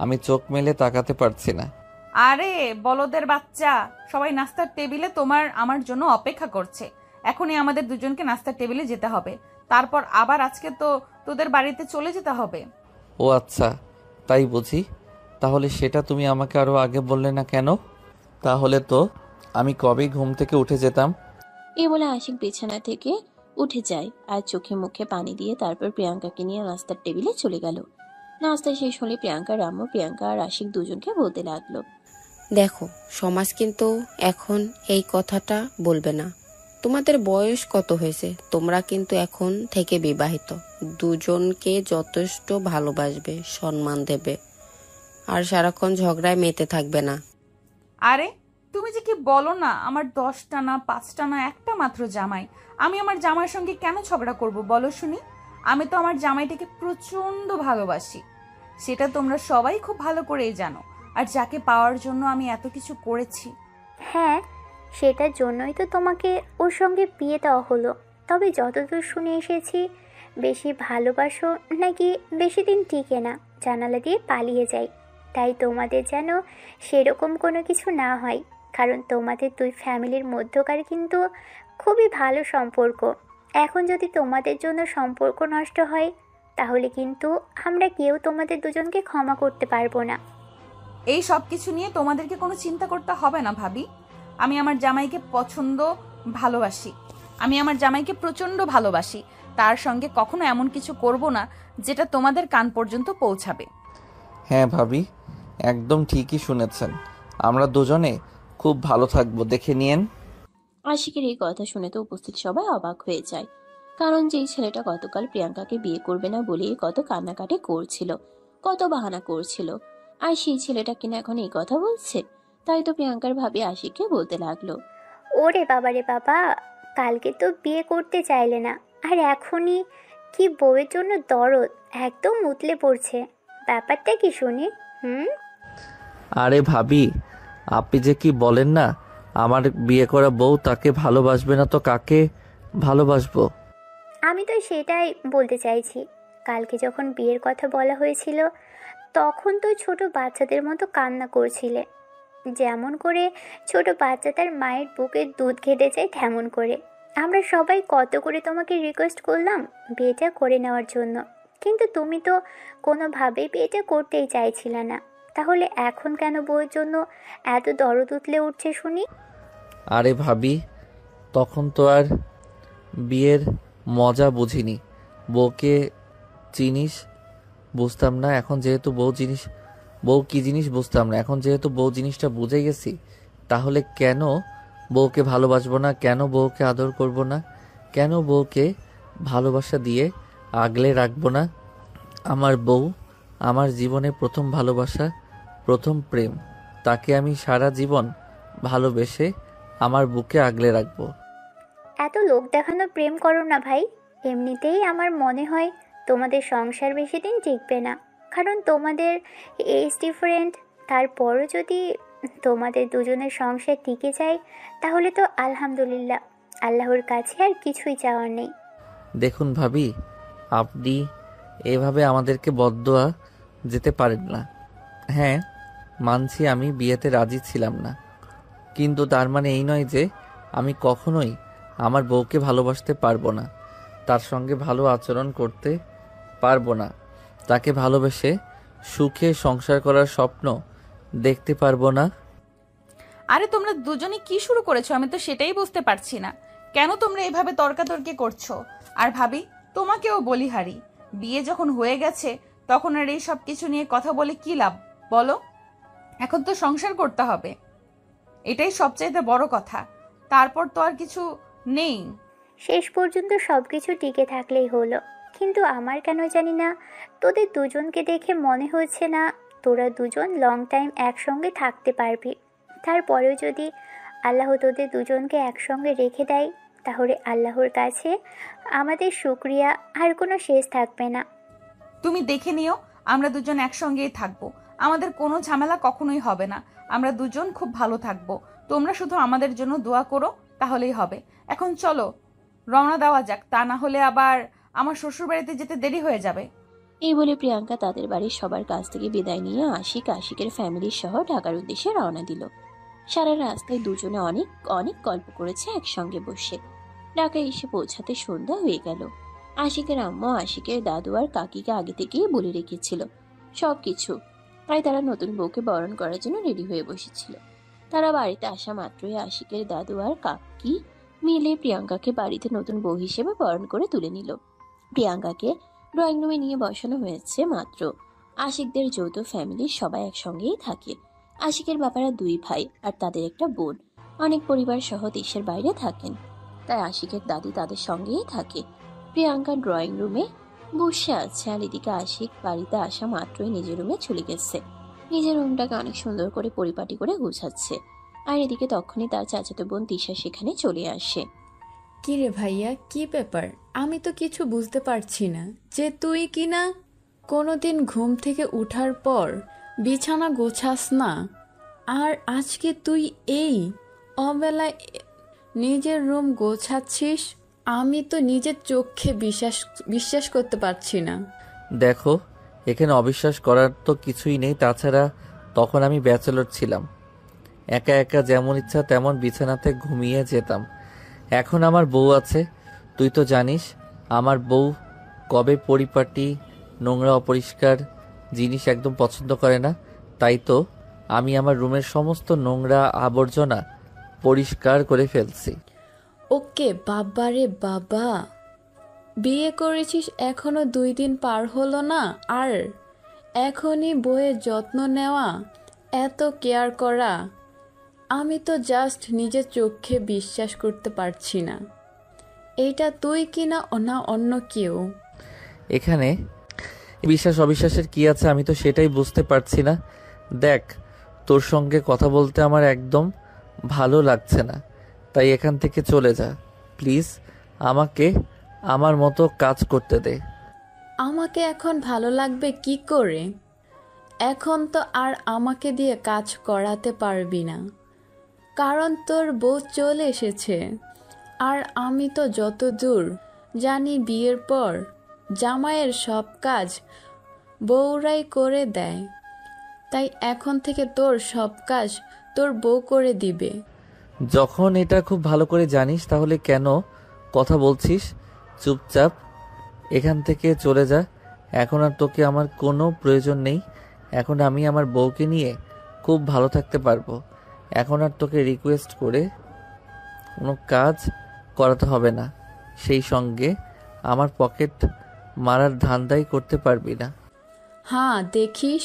আমি চোখ মেলে তাকাতে পারছি না। আরে বলদের বাচ্চা, সবাই নাস্তার টেবিলে আমার জন্য অপেক্ষা করছে। এখনই আমাদের দুজনকে নাস্তার টেবিলে যেতে হবে, তারপর আবার আজকে তো তোদের বাড়িতে চলে যেতে হবে। ও আচ্ছা, তাই বুঝি? তাহলে সেটা তুমি আমাকে আরো আগে বললে না কেন? তাহলে তো আমি কবেই ঘুম থেকে উঠে যেতাম। এই বলে আশিক বিছানা থেকে উঠে যায় আর চোখে মুখে পানি দিয়ে তারপর প্রিয়াঙ্কাকে নিয়ে নাস্তার টেবিলে চলে গেল। নাস্তা শেষ হলে প্রিয়াঙ্কার আম্মু প্রিয়াঙ্কা আর আশিক দুজনকে বলতে লাগলো, দেখো, সমাজ কিন্তু এখন এই কথাটা বলবে না। তোমাদের বয়স কত হয়েছে, তোমরা কিন্তু এখন থেকে বিবাহিত, দুজনকে যথেষ্ট ভালোবাসবে, সম্মান দেবে, আর সারাক্ষণ ঝগড়ায় মেতে থাকবে না। আরে তুমি যে কি বলো না, আমার 10টা না 5টা না একটা মাত্র জামাই। আমি আমার জামাইয়ের সঙ্গে কেন ঝগড়া করব বলো শুনি? আমি তো আমার জামাইটাকে প্রচন্ড ভালোবাসি, সেটা তোমরা সবাই খুব ভালো করেই জানো। আর যাকে পাওয়ার জন্য আমি এত কিছু করেছি। হ্যাঁ, সেটার জন্যই তো তোমাকে ওর সঙ্গে বিয়ে দেওয়া হলো। তবে যতদূর শুনে এসেছি, বেশি ভালোবাসো নাকি বেশি দিন টিকে না, জানালা দিয়ে পালিয়ে যায়। তাই তোমাদের যেন সেরকম কোনো কিছু না হয়, কারণ তোমাদের দুই ফ্যামিলির মধ্যকার কিন্তু খুবই ভালো সম্পর্ক। এখন যদি তোমাদের জন্য সম্পর্ক নষ্ট হয়, তাহলে কিন্তু আমরা কেউ তোমাদের দুজনকে ক্ষমা করতে পারবো না। এই সব কিছু নিয়ে তোমাদেরকে কোনো চিন্তা করতে হবে না ভাবি। আমি আমার জামাইকে প্রচন্ড ভালোবাসি। তার সঙ্গে কখনো এমন কিছু করব না যেটা তোমাদের কান পর্যন্ত পৌঁছাবে। হ্যাঁ ভাবি, একদম ঠিকই শুনেছেন, আমরা দুজনে খুব ভালো থাকবো, দেখে নিয়েন। আশিকের এই কথা শুনে তো উপস্থিত সবাই অবাক হয়ে যায়, কারণ যেই ছেলেটা গতকাল প্রিয়াঙ্কাকে বিয়ে করবে না বলে কত কান্নাকাটি করছিল, কত বাহানা করছিল, আর সেই ছেলেটা কিনা এখন এই কথা বলছে। তাই তো প্রিয়াঙ্কার ভাবি আশিককে বলতে লাগলো, ওরে বাবা রে বাবা, কালকে তো বিয়ে করতে চাইলে না, আর এখনই কি বউয়ের জন্য দরদ, একদম উতলে পড়ছে। ব্যাপারটা কি শুনি? আরে ভাবি, আপনি যে কি বলেন না, আমার বিয়ে করা বউ তাকে ভালোবাসবে না তো কাকে ভালোবাসবো? আমি তো সেটাই বলতে চাইছি। কালকে যখন বিয়ের কথা বলা হয়েছিল, তখন তো ছোট বাচ্চাদের মতো কান্না করছিলে, যেমন করে ছোট বাচ্চা তার মায়ের বুকের দুধ খেতে চায় তেমন করে। আমরা সবাই কত করে তোমাকে রিকোয়েস্ট করলাম বিয়েটা করে নেওয়ার জন্য, কিন্তু তুমি তো কোনোভাবেই বিয়েটা করতেই চাইছিলে না। তাহলে এখন কেন বউয়ের জন্য এত দরদ উতলে উঠছে শুনি? আরে ভাবি, তখন তো আর বিয়ের মজা বুঝিনি, বউকে চিনিস বুঝতাম না। এখন যেহেতু বউ কি জিনিস বুঝতাম না, এখন যেহেতু বউ জিনিসটা বুঝে গেছি, তাহলে কেন বউকে ভালোবাসবো না? কেন বউকে আদর করব না? কেন বউকে ভালোবাসা দিয়ে আগলে রাখবো না? আমার বউ আমার জীবনে প্রথম ভালোবাসা, প্রথম প্রেম। তাকে আমি সারা জীবন ভালোবেসে আমার বুকে আগলে রাখবো। এত লোক দেখানো প্রেম করো না ভাই। এমনিতেই আমার মনে হয় তোমাদের সংসার বেশি দিন টিকবে না, কারণ তোমাদের এজ ডিফারেন্ট। তারপরও যদি তোমাদের দুজনের সংসার টিকে যায় তাহলে তো আলহামদুলিল্লাহ, আল্লাহর কাছে আর কিছুই চাওয়ার নেই। দেখুন ভাবি, আপনি এভাবে আমাদেরকে বদদোয়া যেতে পারেন না। হ্যাঁ, মানছি আমি বিয়েতে রাজি ছিলাম না, কিন্তু তার মানে এই নয় যে আমি কখনোই আমার বউকে ভালোবাসতে পারবো না, তার সঙ্গে ভালো আচরণ করতে পারবো না, তাকে ভালোবেসে সুখে সংসার করার স্বপ্ন দেখতে পারবো না। আরে তোমরা দুজনে কি শুরু করেছো আমি তো সেটাই বুঝতে পারছি না। কেন তোমরা এভাবে তর্কাতর্কি করছো? আর ভাবি, তোমাকেও বলি হারি, বিয়ে যখন হয়ে গেছে তখন আর এই সব কিছু নিয়ে কথা বলে কি লাভ বলো? এখন তো সংসার করতে হবে, এটাই সবচাইতে বড় কথা। তারপর তো আর কিছু নেই। শেষ পর্যন্ত সব কিছু টিকে থাকলেই হলো। কিন্তু আমার কেন জানি না তোদের দুজনকে দেখে মনে হচ্ছে না তোরা দুজন লং টাইম একসঙ্গে থাকতে পারবি। তারপরেও যদি আল্লাহ তোদের দুজনকে একসঙ্গে রেখে দেয় তাহলে আল্লাহর কাছে আমাদের শুকরিয়া আর কোনো শেষ থাকবে না। তুমি দেখে নিও, আমরা দুজন একসঙ্গেই থাকবো, আমাদের কোনো ঝামেলা কখনোই হবে না। আমরা দুজন খুব ভালো থাকবো, তোমরা শুধু আমাদের জন্য দোয়া করো, তাহলেই হবে। এখন চলো রওনা দেওয়া যাক, তা না হলে আবার আমার শ্বশুর বাড়িতে যেতে দেরি হয়ে যাবে। এই বলে প্রিয়াঙ্কা তাদের বাড়ির সবার কাছ থেকে বিদায় নিয়ে আশিকের ফ্যামিলির সহ ঢাকার উদ্দেশ্যে রওনা দিল। সারা রাস্তায় দুজনে অনেক অনেক গল্প করেছে একসঙ্গে বসে। ঢাকায় এসে পৌঁছাতে সন্ধ্যা হয়ে গেল। আশিকের আম্মু আশিকের দাদু আর কাকিকে আগে থেকেই বলে রেখেছিল সবকিছু, তাই তারা নতুন বউকে বরণ করার জন্য রেডি হয়ে বসেছিল। তারা বাড়িতে আসা মাত্রই আশিকের দাদু আর কাকি মিলে প্রিয়াঙ্কাকে বাড়িতে নতুন বউ হিসেবে বরণ করে তুলে নিল। প্রিয়াঙ্কাকে ড্রয়িং রুমে নিয়ে বসানো হয়েছে মাত্র। আশিকদের যৌথ ফ্যামিলির সবাই একসঙ্গেই থাকে। আশিকের বাবারা 2 ভাই আর তাদের একটা বোন অনেক পরিবার সহ দেশের বাইরে থাকেন, তাই আশিকের দাদি তাদের সঙ্গেই থাকে। প্রিয়াঙ্কা ড্রয়িং রুমে বসে আছে, আর এদিকে আশিক বাড়িতে আসা মাত্রই নিজের রুমে চলে গেছে। নিজের রুমটাকে অনেক সুন্দর করে পরিপাটি করে গুছাচ্ছে। আর এদিকে তখনই তার চাচাতো বোন তিশা সেখানে চলে আসে। কি রে ভাইয়া, কি ব্যাপার? আমি তো কিছু বুঝতে পারছি না যে তুই কিনা কোনোদিন ঘুম থেকে উঠার পর বিছানা গোছাস না, আর আজকে তুই এই অবেলায় নিজের রুম গোছাচ্ছিস। আমি তো নিজের চোখে বিশ্বাস করতে পারছি না। দেখো, এখানে অবিশ্বাস করার তো কিছুই নেই, তাছাড়া তখন আমি ব্যাচেলর ছিলাম, একা একা যেমন ইচ্ছা তেমন বিছানাতে ঘুমিয়ে যেতাম। এখন আমার বউ আছে, তুই তো জানিস আমার বউ কবে পরিপাটি নোংরা অপরিষ্কার জিনিস একদম পছন্দ করে না। তাই তো আমি আমার রুমের সমস্ত নোংরা আবর্জনা পরিষ্কার করে ফেলছি। ওকে বাবা রে বাবা, বিয়ে করেছিস এখনো 2 দিন পার হলো না, আর এখনই বউয়ের যত্ন নেওয়া, এত কেয়ার করা। আমি তো জাস্ট নিজের চোখে বিশ্বাস করতে পারছি না। এইটা তুই কিনা না অন্য কেউ? এখানে বিশ্বাস অবিশ্বাসের কি আছে আমি তো সেটাই বুঝতে পারছি না। দেখ, তোর সঙ্গে কথা বলতে আমার একদম ভালো লাগছে না, তাই এখান থেকে চলে যা প্লিজ। আমাকে আমার মতো কাজ করতে দে। আমাকে এখন ভালো লাগবে কি করে? এখন তো আর আমাকে দিয়ে কাজ করাতে পারবি না, কারণ তোর বউ চলে এসেছে। আর আমি তো যতদূর জানি বিয়ের পর জামাইয়ের সব কাজ বউরাই করে দেয়, তাই এখন থেকে তোর সব কাজ তোর বউ করে দিবে। যখন এটা খুব ভালো করে জানিস তাহলে কেন কথা বলছিস? চুপচাপ এখান থেকে চলে যা, এখন আর তোকে আমার কোনো প্রয়োজন নেই। এখন আমি আমার বউকে নিয়ে খুব ভালো থাকতে পারবো। এখন আর তোকে রিকোয়েস্ট করে কোনো কাজ করাতে হবে না, সেই সঙ্গে আমার পকেট মারার ধান্দাই করতে পারবি না। হ্যাঁ দেখিস,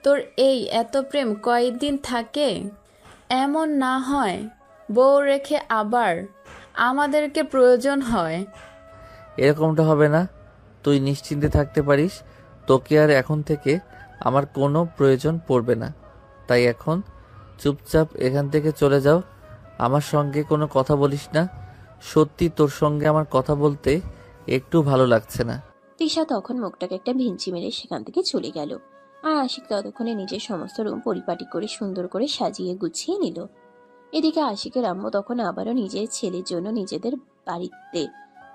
তোর এই এত প্রেম কয়েকদিন থাকে। এমন না হয় বউ রেখে আবার আমাদেরকে প্রয়োজন হয়। এরকমটা হবে না, তুই নিশ্চিন্তে থাকতে পারিস। তোকে আর এখন থেকে আমার কোনো প্রয়োজন পড়বে না। তাই এখন চুপচাপ এখান থেকে চলে যাও, আমার সঙ্গে কোনো কথা বলিস না। সত্যি তোর সঙ্গে আমার কথা বলতে একটু ভালো লাগছে না। তিশা তখন মুখটাকে একটা ভিঞ্চি মেরে সেখান থেকে চলে গেল। আর আশিক ততক্ষণে নিজের সমস্ত রুম পরিপাটি করে সুন্দর করে সাজিয়ে গুছিয়ে নিল। এদিকে আশিকের আম্মু তখন আবারও নিজের ছেলের জন্য নিজেদের বাড়িতে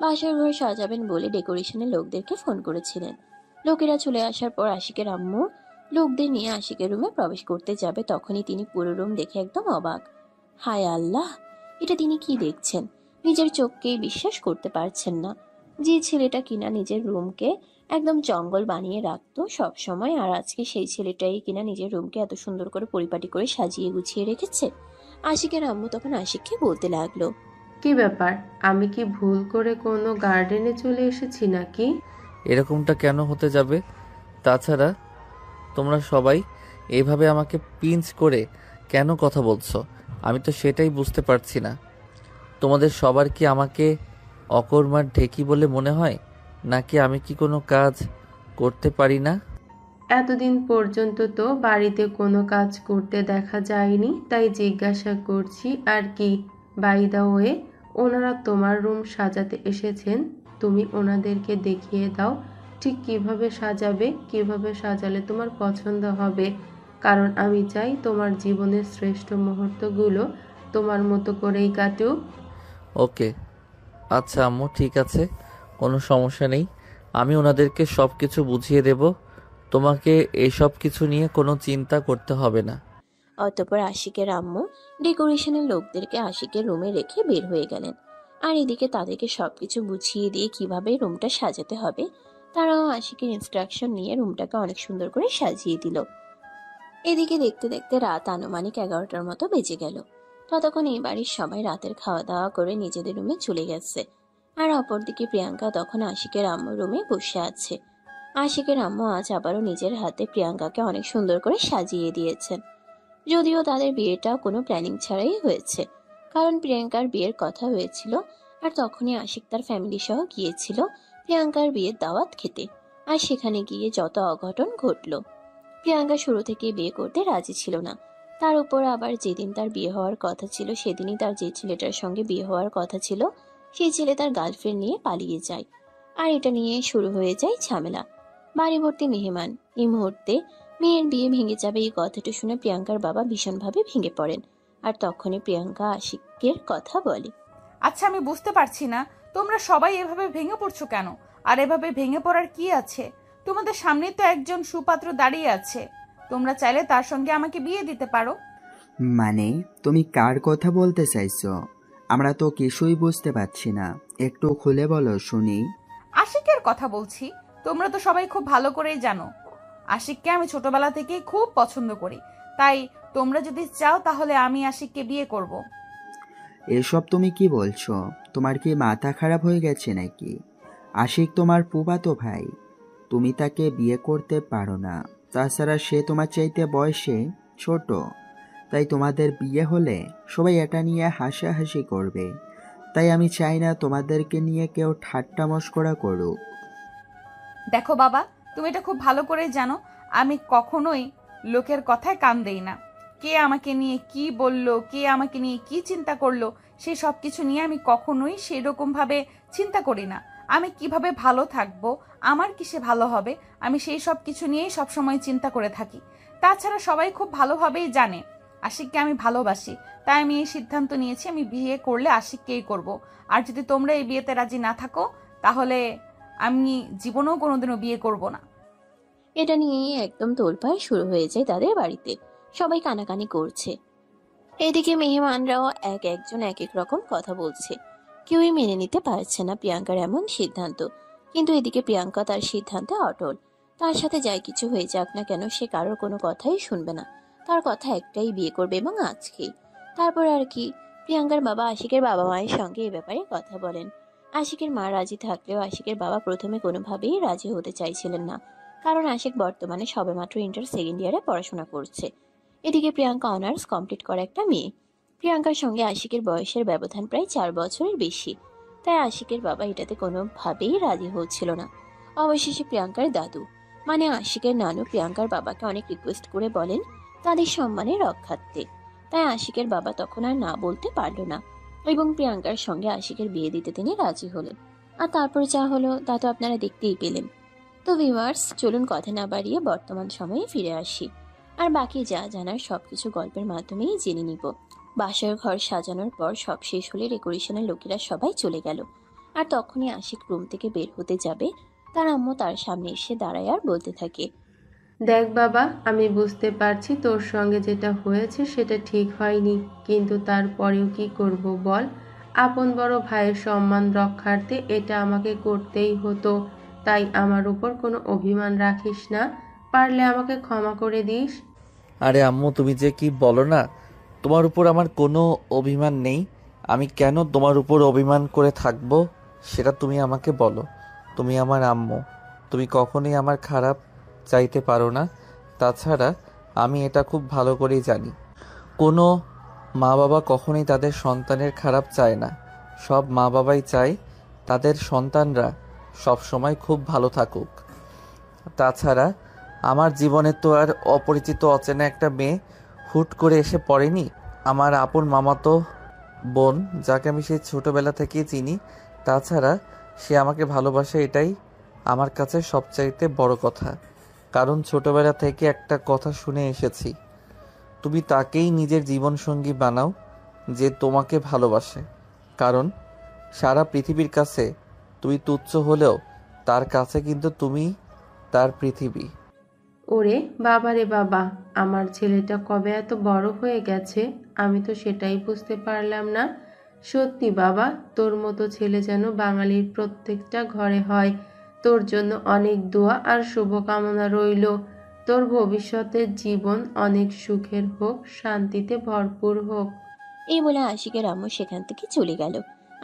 বাসার ঘর সাজাবেন বলে ডেকোরেশনের লোকদেরকে ফোন করেছিলেন। লোকেরা চলে আসার পর আশিকের আম্মু লোকদের নিয়ে আশিকের রুমে প্রবেশ করতে যাবে, তখনই তিনি পুরো রুম দেখে একদম অবাক। হায় আল্লাহ, এটা তিনি কি দেখছেন? নিজের চোখকেই বিশ্বাস করতে পারছেন না। যে ছেলেটা কিনা নিজের রুমকে একদম জঙ্গল বানিয়ে রাখতো সব সময়, আর আজকে সেই ছেলেটাই কিনা নিজের রুমকে এত সুন্দর করে পরিপাটি করে সাজিয়ে গুছিয়ে রেখেছে। আশিকের আম্মু তখন আশিককে বলতে লাগলো, কি ব্যাপার, আমি কি ভুল করে কোনো গার্ডেনে চলে এসেছি নাকি? এরকমটা কেন হতে যাবে? তাছাড়া তোমরা সবাই এইভাবে আমাকে পিঞ্চ করে কেন কথা বলছো? আমি তো সেটাই বুঝতে পারছি না। তোমাদের সবার কি আমাকে অকর্মার ঢেকি বলে মনে হয়, নাকি আমি কি কোনো কাজ করতে পারি না? এতদিন পর্যন্ত তো বাড়িতে কোনো কাজ করতে দেখা যায়নি, তাই জিজ্ঞাসা করছি আর কি। বাই দা ওয়ে, ওনারা তোমার রুম সাজাতে এসেছেন, তুমি ওনাদেরকে দেখিয়ে দাও ঠিক কিভাবে সাজাবে, কিভাবে সাজালে তোমার পছন্দ হবে। কারণ আমি চাই তোমার জীবনের শ্রেষ্ঠ মুহূর্তগুলো তোমার মতো করেই কাটুক। ওকে, আচ্ছা আম্মু, ঠিক আছে, কোনো সমস্যা নেই। আমি ওনাদেরকে সব কিছু বুঝিয়ে দেব। তোমাকে এইসব কিছু নিয়ে কোনো চিন্তা করতে হবে না। অতঃপর আশিকের আম্মু ডেকোরেশনের লোকদেরকে আশিকের রুমে রেখে বের হয়ে গেলেন। আর এদিকে তাদেরকে সবকিছু বুঝিয়ে দিয়ে কিভাবে রুমটা সাজাতে হবে তারাও আশিকের ইনস্ট্রাকশন নিয়ে রুমটাকে অনেক সুন্দর করে সাজিয়ে দিল। এদিকে দেখতে দেখতে রাত আনুমানিক 11টার মতো বেজে গেল। ততক্ষণ এই বাড়ির সবাই রাতের খাওয়া দাওয়া করে নিজেদের রুমে চলে গেছে। আর অপরদিকে প্রিয়াঙ্কা তখন আশিকের আম্মুর রুমে বসে আছে। আশিকের আম্মু আজ আবারও নিজের হাতে প্রিয়াঙ্কাকে অনেক সুন্দর করে সাজিয়ে দিয়েছেন। যদিও তাদের বিয়েটা কোনো প্ল্যানিং ছাড়াই হয়েছে, কারণ প্রিয়াঙ্কার বিয়ের কথা হয়েছিল আর তখনই আশিক তার ফ্যামিলি সহ গিয়েছিল প্রিয়াঙ্কার বিয়ের দাওয়াত খেতে। আর সেখানে গিয়ে যত অঘটন ঘটল। প্রিয়াঙ্কা শুরু থেকে বিয়ে করতে রাজি ছিল না। তার উপর আবার যেদিন তার বিয়ে হওয়ার কথা ছিল সেদিনই তার যে ছেলেটার সঙ্গে বিয়ে হওয়ার কথা ছিল সেই ছেলে তার গার্লফ্রেন্ড নিয়ে পালিয়ে যায়। আর এটা নিয়ে শুরু হয়ে যায় ঝামেলা। বাড়ি ভর্তি মেহমান। এই মুহূর্তে মেয়ের বিয়ে ভেঙে যাবে এই কথাটা শুনে প্রিয়াঙ্কার বাবা ভীষণভাবে ভেঙে পড়েন। আর তখনই প্রিয়াঙ্কা আশিকের কথা বলে, আচ্ছা আমি বুঝতে পারছি না তোমরা সবাই এভাবে ভেঙে পড়ছো কেন? আর এভাবে ভেঙে পড়ার কি আছে? তোমাদের সামনে তো একজন সুপাত্র দাঁড়িয়ে আছে, তোমরা চাইলে তার সঙ্গে আমাকে বিয়ে দিতে পারো। মানে তুমি কার কথা বলতে চাইছো? আমরা তো কিছুই বুঝতে পারছি না, একটু খুলে বলো শুনি। আশিকের কথা বলছি। তোমরা তো সবাই খুব ভালো করেই জানো আশিককে আমি ছোটবেলা থেকেই খুব পছন্দ করি, তাই তোমরা যদি চাও তাহলে আমি আশিককে বিয়ে করব। এসব তুমি কি বলছো? তোমার কি মাথা খারাপ হয়ে গেছে নাকি? আশিক তোমার ফুফাতো ভাই, তুমি তাকে বিয়ে করতে পারো না। তাছাড়া সে তোমার চাইতে বয়সে ছোট, তাই তোমাদের বিয়ে হলে সবাই এটা নিয়ে হাসাহাসি করবে। তাই আমি চাই না তোমাদেরকে নিয়ে কেউ ঠাট্টা মশকরা করুক। দেখো বাবা, তুমি এটা খুব ভালো করে জানো আমি কখনোই লোকের কথায় কান দেই না। কে আমাকে নিয়ে কি বললো, কে আমাকে নিয়ে কি চিন্তা করলো, সেই সব কিছু নিয়ে আমি কখনোই সেরকম ভাবে চিন্তা করি না। আমি কিভাবে ভালো থাকবো, আমার কিসে ভালো হবে, আমি সেই সব কিছু নিয়েই সবসময় চিন্তা করে থাকি। তাছাড়া সবাই খুব ভালোভাবেই জানে আশিককে আমি ভালোবাসি, তাই আমি এই সিদ্ধান্ত নিয়েছি আমি বিয়ে করলে আশিককেই করব। আর যদি তোমরা এই বিয়েতে রাজি না থাকো তাহলে আমি জীবনেও কোনোদিনও বিয়ে করব না। এটা নিয়ে একদম তোলপাড় শুরু হয়ে যায় তাদের বাড়িতে। সবাই কানাকানি করছে। এদিকে মেহমানরাও একজন এক এক রকম কথা বলছে। কেউই মেনে নিতে পারছে না প্রিয়াঙ্কার এমন সিদ্ধান্ত। কিন্তু এদিকে প্রিয়াঙ্কা তার সিদ্ধান্তে অটল। তার সাথে যাই কিছু হয়ে যাক না কেন সে কারোর কোনো কথাই শুনবে না। তার কথা একটাই, বিয়ে করবে এবং আজকেই। তারপর আর কি, প্রিয়াঙ্কার বাবা আশিকের বাবা মায়ের সঙ্গে এ ব্যাপারে কথা বলেন। আশিকের মা রাজি থাকলেও আশিকের বাবা প্রথমে কোনোভাবেই রাজি হতে চাইছিলেন না, কারণ আশিক বর্তমানে সবেমাত্র ইন্টার সেকেন্ড ইয়ারে পড়াশোনা করছে। এদিকে প্রিয়াঙ্কা অনার্স কমপ্লিট করা একটা মেয়ে। প্রিয়াঙ্কার সঙ্গে আশিকের বয়সের ব্যবধান প্রায় 4 বছরের বেশি, তাই আশিকের বাবা এটাতে কোনোভাবেই রাজি হচ্ছিল না। অবশেষে প্রিয়াঙ্কার দাদু মানে আশিকের নানু প্রিয়াঙ্কার বাবাকে অনেক রিকোয়েস্ট করে বলেন তাদের সম্মানের রক্ষার্থে। তাই আশিকের বাবা তখন আর না বলতে পারল না এবং প্রিয়াঙ্কার সঙ্গে আশিকের বিয়ে দিতে তিনি রাজি হলেন। আর তারপর যা হলো তা তো আপনারা দেখতেই পেলেন। তো ভিউয়ার্স, চলুন কথা না বাড়িয়ে বর্তমান সময়ে ফিরে আসি, আর বাকি যা জানার সবকিছু গল্পের মাধ্যমেই জেনে নিব। বাসার ঘর সাজানোর পর সব শেষ হলে ডেকোরেশনের লোকেরা সবাই চলে গেল। আর তখনই আশিক রুম থেকে বের হতে যাবে, তার আম্মু তার সামনে এসে দাঁড়ায় আর বলতে থাকে, দেখ বাবা, আমি বুঝতে পারছি তোর সঙ্গে যেটা হয়েছে সেটা ঠিক হয়নি, কিন্তু তারপরেও কি করব বল। আপন বড় ভাইয়ের সম্মান রক্ষার্থে এটা আমাকে করতেই হতো, তাই আমার উপর কোনো অভিমান রাখিস না, পারলে আমাকে ক্ষমা করে দিস। আরে আম্মু, তুমি যে কি বলো না, তোমার উপর আমার কোনো অভিমান নেই। আমি কেন তোমার উপর অভিমান করে থাকবো সেটা তুমি আমাকে বলো। তুমি আমার আম্মু, তুমি কখনোই আমার খারাপ চাইতে পারো না। তাছাড়া আমি এটা খুব ভালো করেই জানি, কোনো মা বাবা কখনোই তাদের সন্তানের খারাপ চায় না। সব মা বাবাই চায় তাদের সন্তানরা সবসময় খুব ভালো থাকুক। তাছাড়া আমার জীবনে তো আর অপরিচিত অচেনা একটা মেয়ে হুট করে এসে পড়েনি। আমার আপন মামাতো বোন, যাকে আমি সেই ছোটোবেলা থেকেই চিনি। তাছাড়া সে আমাকে ভালোবাসে, এটাই আমার কাছে সবচাইতে বড় কথা। কারণ ছোটবেলা থেকে একটা কথা শুনে এসেছি, তুমি তাকেই নিজের জীবনসঙ্গী বানাও যে তোমাকে ভালোবাসে। কারণ সারা পৃথিবীর কাছে তুমি তুচ্ছ হলেও তার কাছে কিন্তু তুমি তার পৃথিবী। ওরে বাবা রে বাবা, আমার ছেলেটা কবে এত বড় হয়ে গেছে, আমি তো সেটাই বুঝতে পারলাম না। সত্যি বাবা, তোর মতো ছেলে যেন বাঙালির প্রত্যেকটা ঘরে হয়। তোর জন্য অনেক দোয়া আর শুভকামনা রইল। তোর ভবিষ্যতের জীবন অনেক সুখের হোক, শান্তিতে ভরপুর হোক। এই বলে আশিকের আম্মু সেখান থেকে চলে গেল।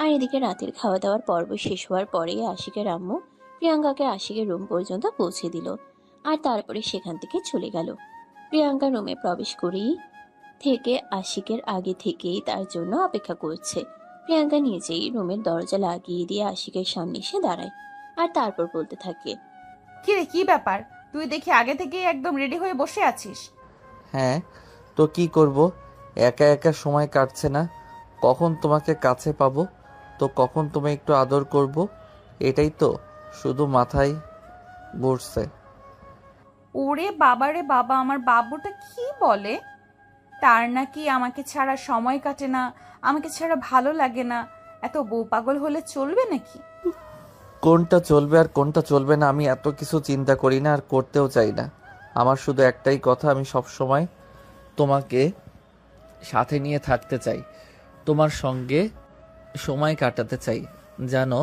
আর এদিকে রাতের খাওয়া দাওয়ার পর্ব শেষ হওয়ার পরে আশিকের আম্মু প্রিয়াঙ্কাকে আশিকের রুম পর্যন্ত পৌঁছে দিল, আর তারপরে সেখান থেকে চলে গেল। প্রিয়াঙ্কা রুমে প্রবেশ করেই থেকে আশিকের আগে থেকেই তার জন্য অপেক্ষা করছে। প্রিয়াঙ্কা নিজেই রুমের দরজা লাগিয়ে দিয়ে আশিকের সামনে এসে দাঁড়ায়, আর তারপর বলতে থাকে, কি রে, কি ব্যাপার? তুই দেখি আগে থেকেই একদম রেডি হয়ে বসে আছিস। হ্যাঁ, তো কি করব, একা একা সময় কাটছে না। কখন তোমাকে কাছে পাবো, তো কখন তোমায় একটু আদর করব, এটাই তো শুধু মাথায় ঘুরছে। ওরে বাবা রে বাবা, আমার বাবুটা কি বলে? তার নাকি আমাকে ছাড়া সময় কাটে না, আমাকে ছাড়া ভালো লাগে না। এত বউ পাগল হলে চলবে নাকি? কোনটা চলবে আর কোনটা চলবে না আমি এত কিছু চিন্তা করি না, আর করতেও চাই না। আমার শুধু একটাই কথা, আমি সব সময় তোমাকে সাথে নিয়ে থাকতে চাই, তোমার সঙ্গে সময় কাটাতে চাই। জানো,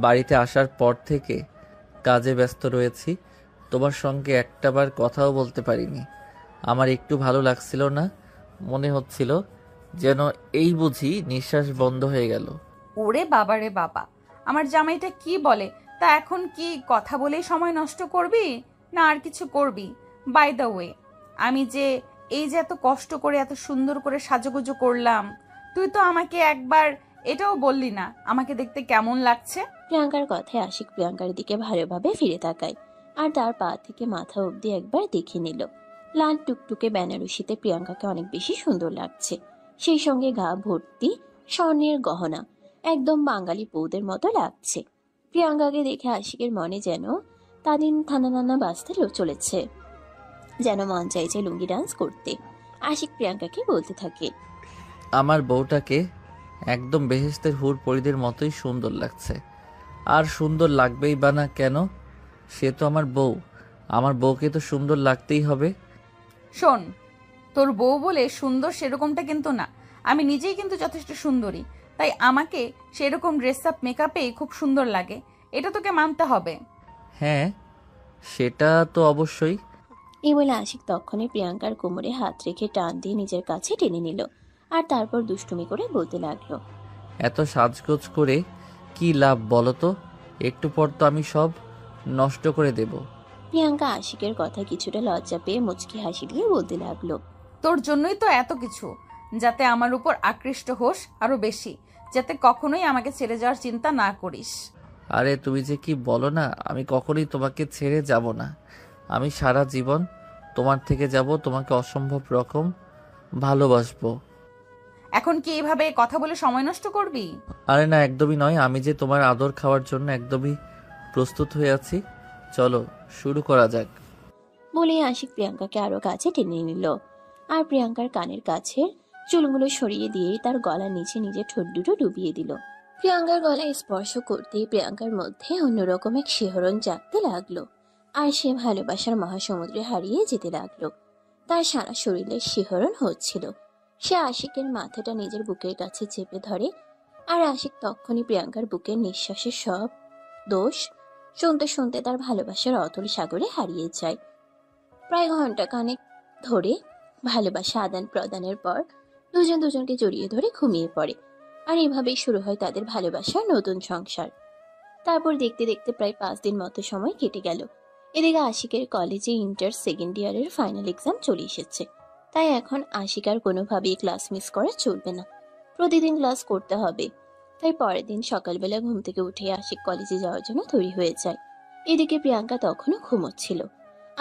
বাড়িতে আসার পর থেকে কাজে ব্যস্ত রয়েছি, তোমার সঙ্গে একটাবার কথাও বলতে পারিনি। আমার একটু ভালো লাগছিল না, মনে হচ্ছিল যেন এই বুঝি নিঃশ্বাস বন্ধ হয়ে গেল। ওরে বাবা রে বাবা, আমার জামাইটা কি বলে? তা এখন কি কথা বলেই সময় নষ্ট করবি, না আর কিছু করবি? বাই দ্য ওয়ে, আমি যে এই যে এত কষ্ট করে এত সুন্দর করে সাজুগুজু করলাম, তুই তো আমাকে একবার এটাও বললি না আমাকে দেখতে কেমন লাগছে। প্রিয়াঙ্কার কথায় আশিক প্রিয়াঙ্কার দিকে ভালোভাবে ফিরে তাকায়, আর তার পা থেকে মাথা অবধি একবার দেখে নিল। লাল টুকটুকে বেনারসিতে প্রিয়াঙ্কাকে অনেক বেশি সুন্দর লাগছে, সেই সঙ্গে গা ভর্তি স্বর্ণের গহনা, একদম বাঙালি বউদের মতো লাগছে। প্রিয়াঙ্কাকে দেখে আশিকের মনে যেন তাদিন থানা নানা বাজতে চলেছে, যেন মন চাইছে লুঙ্গি ডান্স করতে। আশিক প্রিয়াঙ্কাকে বলতে থাকে, আমার বউটাকে একদম বেহেশতের হুর পরিদের মতোই সুন্দর লাগছে। আর সুন্দর লাগবেই বা না কেন, সে তো আমার বউ, আমার বউকে তো সুন্দর লাগতেই হবে। শোন, তোর বউ বলে সুন্দর সেরকমটা কিন্তু না, আমি নিজেই কিন্তু যথেষ্ট সুন্দরী, তাই আমাকে সেরকম ড্রেস আপ মেকআপেই খুব সুন্দর লাগে, এটা তোকে মানতে হবে। হ্যাঁ, সেটা তো অবশ্যই। এই বলে আশিক তখনই প্রিয়াঙ্কার কোমরে হাত রেখে টান দিয়ে নিজের কাছে টেনে নিল। আর তারপর দুষ্টুমি করে বলতে লাগলো, এত সাজগোজ করে কি লাভ বলো তো? একটু পর তো আমি সব নষ্ট করে দেব। প্রিয়াঙ্কা আশিকের কথা কিছুটা লজ্জা পেয়ে মুচকি হাসি দিয়ে বলতে লাগলো, তোর জন্যই তো এত কিছু, যাতে আমার উপর আকৃষ্ট হোস আরো বেশি, যাতে কখনোই আমাকে ছেড়ে যাওয়ার চিন্তা না করিস। আরে তুমি যে কি বলো না, আমি কখনোই তোমাকে ছেড়ে যাব না। আমি সারা জীবন তোমার থেকে যাব, তোমাকে অসম্ভব রকম ভালোবাসবো। এখন কি এইভাবে কথা বলে সময় নষ্ট করবি? আরে না, একদমই নয়। আমি যে তোমার আদর খাওয়ার জন্য একদমই প্রস্তুত হয়ে আছি। চলো শুরু করা যাক। বলে আশিক প্রিয়াঙ্কাকে আরো কাছে টেনে নিল। আর প্রিয়াঙ্কার কানের কাছে চুলগুলো সরিয়ে দিয়ে তার গলার নিচে নিজের ঠোঁট দুটো ডুবিয়ে দিল। প্রিয়াঙ্কার গলায় স্পর্শ করতেই প্রিয়াঙ্কার মধ্যে অন্যরকম এক শিহরণ জাগতে লাগলো। আর সে ভালোবাসার মহাসমুদ্রে হারিয়ে যেতে লাগলো। তার সারা শরীরের শিহরণ হচ্ছিল। সে আশিকের মাথাটা নিজের বুকের কাছে চেপে ধরে। আর আশিক তখনই প্রিয়াঙ্কার বুকের নিঃশ্বাসের সব দোষ শুনতে শুনতে তার ভালোবাসার অতল সাগরে হারিয়ে যায়। প্রায় ঘন্টা খানেক ধরে ভালোবাসা আদান প্রদানের পর দুজন দুজনকে জড়িয়ে ধরে ঘুমিয়ে পড়ে। আর এভাবেই শুরু হয় তাদের ভালোবাসার নতুন সংসার। তারপর দেখতে দেখতে প্রায় 5 দিন মতো সময় কেটে গেল। এদিকে আশিকের কলেজে ইন্টার সেকেন্ড ইয়ারের ফাইনাল এক্সাম চলে এসেছে। তাই এখন আশিক আর কোনোভাবেই ক্লাস মিস করা চলবে না, প্রতিদিন ক্লাস করতে হবে। তাই পরের দিন সকালবেলা ঘুম থেকে উঠে আশিক কলেজে যাওয়ার জন্য তৈরি হয়ে যায়। এদিকে প্রিয়াঙ্কা তখনও ঘুমোচ্ছিল।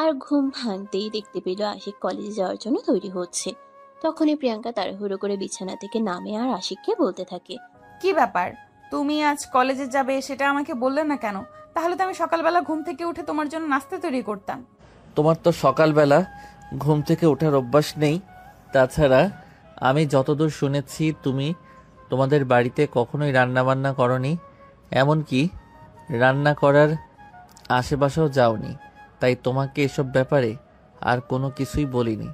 আর ঘুম ভাঙতেই দেখতে পেল আশিক কলেজে যাওয়ার জন্য তৈরি হচ্ছে। তখনই প্রিয়াঙ্কা তাড়াহুড়ো করে বিছানা থেকে নামে আর আশিককে বলতে থাকে, কি ব্যাপার, তুমি আজ কলেজে যাবে সেটা আমাকে বললে না কেন? তাহলে তো আমি সকালবেলা ঘুম থেকে উঠে তোমার জন্য নাস্তা তৈরি করতাম। তোমার তো সকালবেলা ঘুম থেকে ওঠার অভ্যাস নেই। তাছাড়া আমি যতদূর শুনেছি তুমি তোমাদের বাড়িতে কখনোই রান্নাবান্না করনি, এমনকি রান্না করার আশেপাশেও যাওনি। তাই তোমাকে এসব ব্যাপারে আর কোনো কিছুই বলিনি।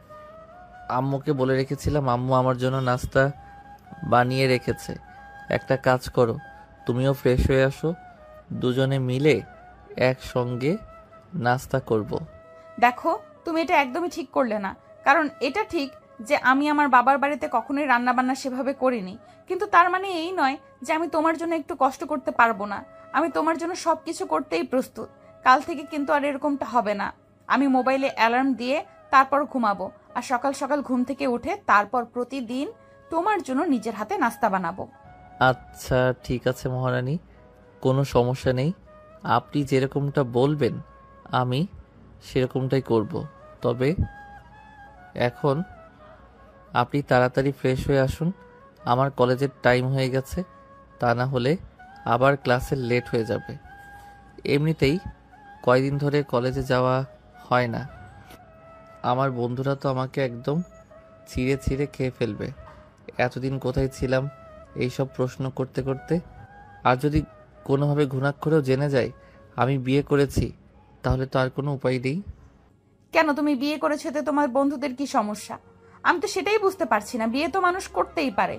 আম্মুকে বলে রেখেছিলাম, আম্মু আমার জন্য নাস্তা বানিয়ে রেখেছে। একটা কাজ করো, তুমিও ফ্রেশ হয়ে আসো, দুজনে মিলে একসঙ্গে নাস্তা করব। দেখো, তুমি এটা একদমই ঠিক করলে না। কারণ এটা ঠিক যে আমি আমার বাবার বাড়িতে কখনোই রান্নাবান্না সেভাবে করিনি, কিন্তু তার মানে এই নয় যে আমি তোমার জন্য একটু কষ্ট করতে পারবো না। আমি তোমার জন্য সবকিছু করতেই প্রস্তুত। কাল থেকে কিন্তু আর এরকমটা হবে না। আমি মোবাইলে অ্যালার্ম দিয়ে তারপর ঘুমাবো, আর সকাল সকাল ঘুম থেকে উঠে তারপর প্রতিদিন তোমার জন্য নিজের হাতে নাস্তা বানাবো। আচ্ছা ঠিক আছে মহারানী, কোনো সমস্যা নেই। আপনি যেরকমটা বলবেন আমি সেরকমটাই করব। তবে এখন আপনি তাড়াতাড়ি ফ্রেশ হয়ে আসুন, আমার কলেজের টাইম হয়ে গেছে। তা না হলে আবার ক্লাসে লেট হয়ে যাবে। এমনিতেই কয়দিন ধরে কলেজে যাওয়া হয় না। আমার বন্ধুরা তো আমাকে একদম ছিঁড়ে ছিঁড়ে খেয়ে ফেলবে। এতদিন কোথায় ছিলাম এইসব প্রশ্ন করতে করতে। আর যদি কোনোভাবে ঘুণাক্ষরেও জেনে যায় আমি বিয়ে করেছি, তাহলে তো আর কোনো উপায় নেই। কেন, তুমি বিয়ে করেছো তো তোমার বন্ধুদের কি সমস্যা? আমি তো সেটাই বুঝতে পারছি না। বিয়ে তো মানুষ করতেই পারে,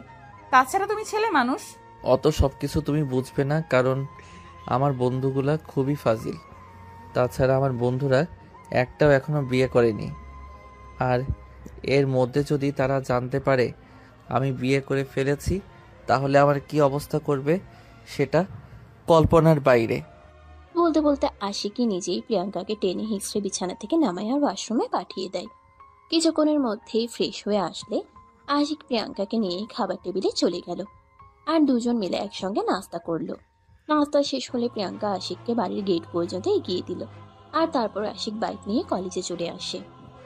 তাছাড়া তুমি ছেলে মানুষ। অত সব কিছু তুমি বুঝবে না, কারণ আমার বন্ধুগুলা খুবই ফাজিল। তাছাড়া আমার বন্ধুরা একটাও এখনো বিয়ে করেনি। আর এর মধ্যে যদি তারা জানতে পারে আমি বিয়ে করে ফেলেছি, তাহলে আমার কি অবস্থা করবে সেটা কল্পনার বাইরে। বলতে বলতে আশিকই নিজেই প্রিয়াঙ্কাকে টেনে হিঁচড়ে বিছানা থেকে নামায় আর ওয়াশরুমে পাঠিয়ে দেয়। কিছুক্ষণের মধ্যেই ফ্রেশ হয়ে আসলে আশিক প্রিয়াঙ্কাকে নিয়ে খাবার টেবিলে চলে গেল। আর দুজন মিলে একসঙ্গে নাস্তা করলো। নাস্তা শেষ হলে প্রিয়াঙ্কা আশিককে বাড়ির গেট পর্যন্ত এগিয়ে দিল। আর তারপর আশিক বাইক নিয়ে কলেজে চলে আসে।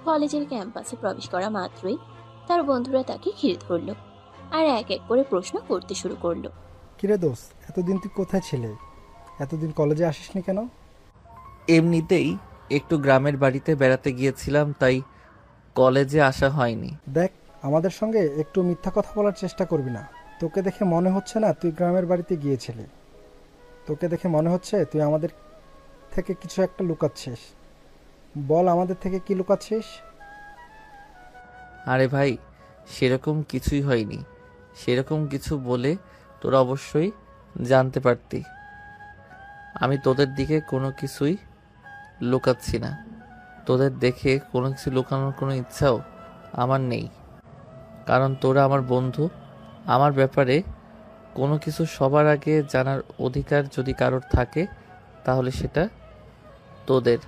কলেজের ক্যাম্পাসে প্রবেশ করা মাত্রই তার বন্ধুরা তাকে ঘিরে ধরলো আর এক এক করে প্রশ্ন করতে শুরু করলো। কিরে দোস্ত, এতদিন তুই কোথায় ছিলে? এতদিন কলেজে আসিসনি কেন? এমনিতেই একটু গ্রামের বাড়িতে বেড়াতে গিয়েছিলাম, তাই কলেজে আসা হয়নি। দেখ, আমাদের সঙ্গে একটু মিথ্যা কথা বলার চেষ্টা করবি না। তোকে দেখে মনে হচ্ছে না তুই গ্রামের বাড়িতে গিয়েছিলি। তোকে দেখে মনে হচ্ছে তুই আমাদের থেকে কিছু একটা লুকাচ্ছিস। বল, আমাদের থেকে কি লুকাচ্ছিস? আরে ভাই, সেরকম কিছুই হয়নি। সেরকম কিছু বলে তোরা অবশ্যই জানতে পারতি। আমি তোদের দিকে কোনো কিছুই লুকাচ্ছি না। তোদের দেখে কোনো কিছু লুকানোর কোনো ইচ্ছাও আমার নেই, কারণ তোরা আমার বন্ধু। আমার ব্যাপারে কোনো কিছু সবার আগে জানার অধিকার যদি কারোর থাকে তাহলে সেটা তোদের।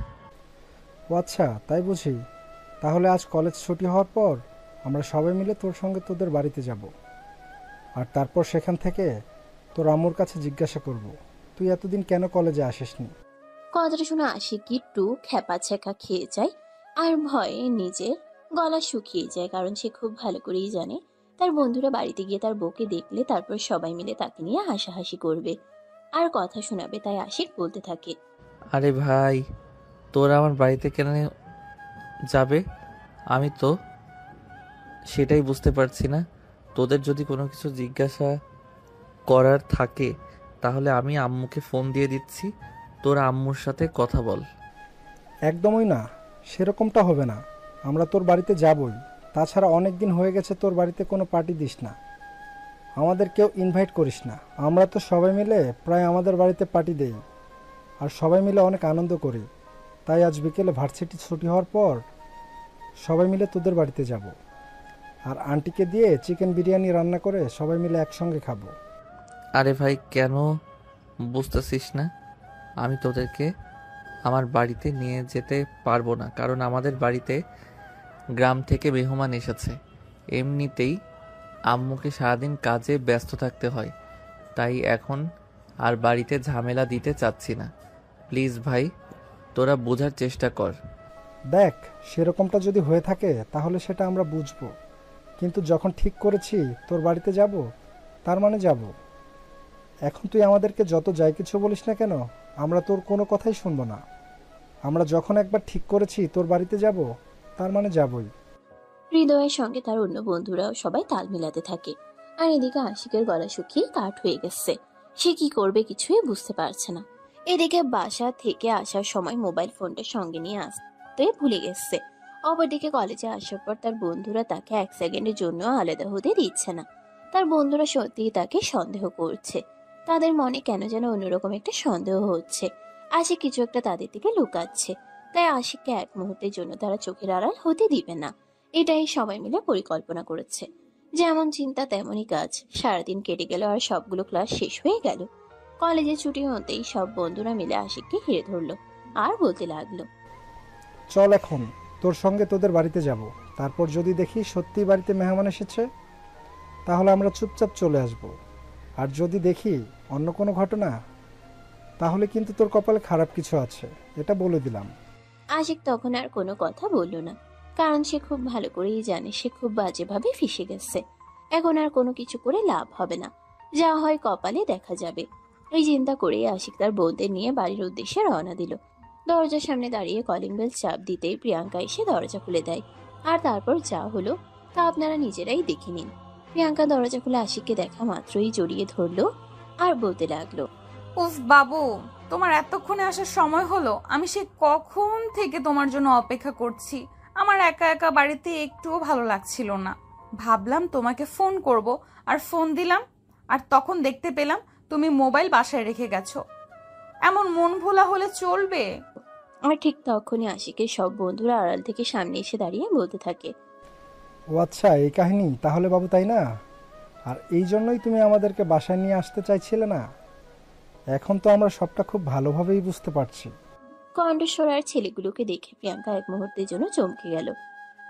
ও আচ্ছা, তাই বুঝি। তাহলে আজ কলেজ ছুটি হওয়ার পর আমরা সবাই মিলে তোর সঙ্গে তোদের বাড়িতে যাব, আর তারপর সেখান থেকে তোর আম্মুর কাছে জিজ্ঞাসা করব তুই এতদিন কেন কলেজে আসিসনি। কথাটা শুনে আশিক একটু খ্যাপা ছেঁকা খেয়ে যায় আর ভয়ে নিজের গলা শুকিয়ে যায়, কারণ সে খুব ভালো করেই জানে তার বন্ধুরা বাড়িতে গিয়ে তার বউকে দেখলে তারপর সবাই মিলে তাকে নিয়ে হাসাহাসি করবে আর কথা শোনাবে। তাই আশিক বলতে থাকে, আরে ভাই, তোরা আমার বাড়িতে কেন যাবে? আমি তো সেটাই বুঝতে পারছি না। তোদের যদি কোনো কিছু জিজ্ঞাসা করার থাকে তাহলে আমি আম্মুকে ফোন দিয়ে দিচ্ছি, তোরা আম্মুর সাথে কথা বল। একদমই না, সেরকমটা হবে না। আমরা তোর বাড়িতে যাবই। তাছাড়া অনেক দিন হয়ে গেছে তোর বাড়িতে কোনো পার্টি দিস না, আমাদের কেউ ইনভাইট করিস না। আমরা তো সবাই মিলে প্রায় আমাদের বাড়িতে পার্টি দেই আর সবাই মিলে অনেক আনন্দ করি। তাই আজ বিকেলে ভার্সিটি ছুটি হওয়ার পর সবাই মিলে তোদের বাড়িতে যাব, আর আন্টিকে দিয়ে চিকেন বিরিয়ানি রান্না করে সবাই মিলে একসঙ্গে খাবো। আরে ভাই, কেন বুঝতেছিস না? আমি তোদেরকে আমার বাড়িতে নিয়ে যেতে পারবো না, কারণ আমাদের বাড়িতে গ্রাম থেকে মেহমান এসেছে। এমনিতেই আম্মুকে সারাদিন কাজে ব্যস্ত থাকতে হয়, তাই এখন আর বাড়িতে ঝামেলা দিতে চাচ্ছি না। প্লিজ ভাই, তোরা বোঝার চেষ্টা কর। দেখ, সেরকমটা যদি হয়ে থাকে তাহলে সেটা আমরা বুঝবো, কিন্তু যখন ঠিক করেছি তোর বাড়িতে যাব তার মানে যাব। এখন তুই আমাদেরকে যত যাই কিছু বলিস না কেন, আমরা তোর কোনো কথাই শুনবো না। আমরা যখন একবার ঠিক করেছি তোর বাড়িতে যাব তার মানে যাবই। হৃদয়ের সঙ্গে তার অন্য বন্ধুরাও সবাই তাল মিলাতে থাকে, আর এদিকে আশিকের গলা শুকিয়ে কাঠ হয়ে গেছে। সে কি করবে কিছুই বুঝতে পারছে না। এদিকে বাসা থেকে আসার সময় মোবাইল ফোনটা সঙ্গে নিয়ে আসতে ভুলে গেছে। অপরদিকে কলেজে আসার পর তার বন্ধুরা তাকে এক সেকেন্ডের জন্য আলাদা হতে দিচ্ছে না। তার বন্ধুরা সত্যিই তাকে সন্দেহ করছে। তাদের মনে কেন যেন অন্যরকম একটা সন্দেহ হচ্ছে। আশিক কিছু একটা তাদের থেকে লুকাচ্ছে, তাই আশিককে এক মুহূর্তের জন্য তারা চোখের আড়াল হতে দিবে না। এটাই সবাই মিলে পরিকল্পনা করেছে। যেমন চিন্তা তেমনই কাজ। সারাদিন কেটে গেল আর সবগুলো ক্লাস শেষ হয়ে গেল। কলেজে ছুটি হতেই সব বন্ধুরা মিলে আশিককে ঘিরে ধরলো আর বলতে লাগলো, চল এখন তোর সঙ্গে তোদের বাড়িতে যাব, তারপর যদি দেখি সত্যি বাড়িতে মেহমান এসেছে তাহলে আমরা চুপচাপ চলে আসব, আর যদি দেখি অন্য কোনো ঘটনা তাহলে কিন্তু তোর কপালে খারাপ কিছু আছে, এটা বলে দিলাম। আশিক তখন আর কোনো কথা বলল না, কারণ সে খুব ভালো করেই জানে সে খুব বাজেভাবে ফেঁসে গেছে। এখন আর কোনো কিছু করে লাভ হবে না, যা হয় কপালে দেখা যাবে। এই চিন্তা করেই আশিক তার বোনদের নিয়ে বাড়ির উদ্দেশ্যে রওনা দিল। দরজার সামনে দাঁড়িয়ে কলিং বেল চাপ দিতেই প্রিয়াঙ্কা এসে দরজা খুলে দেয়, আর তারপর যা হলো তা আপনারা নিজেরাই দেখে নিন। প্রিয়াঙ্কা দরজা খুলে আশিককে দেখা মাত্রই জড়িয়ে ধরলো আর বলতে লাগলো, উফ বাবু, তোমার এতক্ষণে আসার সময় হলো। আমি সে কখন থেকে তোমার জন্য অপেক্ষা করছি। আমার একা একা বাড়িতে একটুও ভালো লাগছিল না। ভাবলাম তোমাকে ফোন করব, আর ফোন দিলাম, আর তখন দেখতে পেলাম তুমি মোবাইল বাসায় রেখে গেছো। এমন মন ভোলা হলে চলবে? আর ঠিক তখনই আশিকের সব বন্ধুরা আড়াল থেকে সামনে এসে দাঁড়িয়ে বলতে থাকে, ও আচ্ছা, এই কাহিনী তাহলে বাবু, তাই না? আর এই জন্যই তুমি আমাদেরকে বাসায় নিয়ে আসতে চাইছিলে না? এখন তো আমরা সবটা খুব ভালোভাবেই বুঝতে পারছি। কণ্ঠস্বর আর ছেলেগুলোকে দেখে প্রিয়াঙ্কা এক মুহূর্তের জন্য চমকে গেল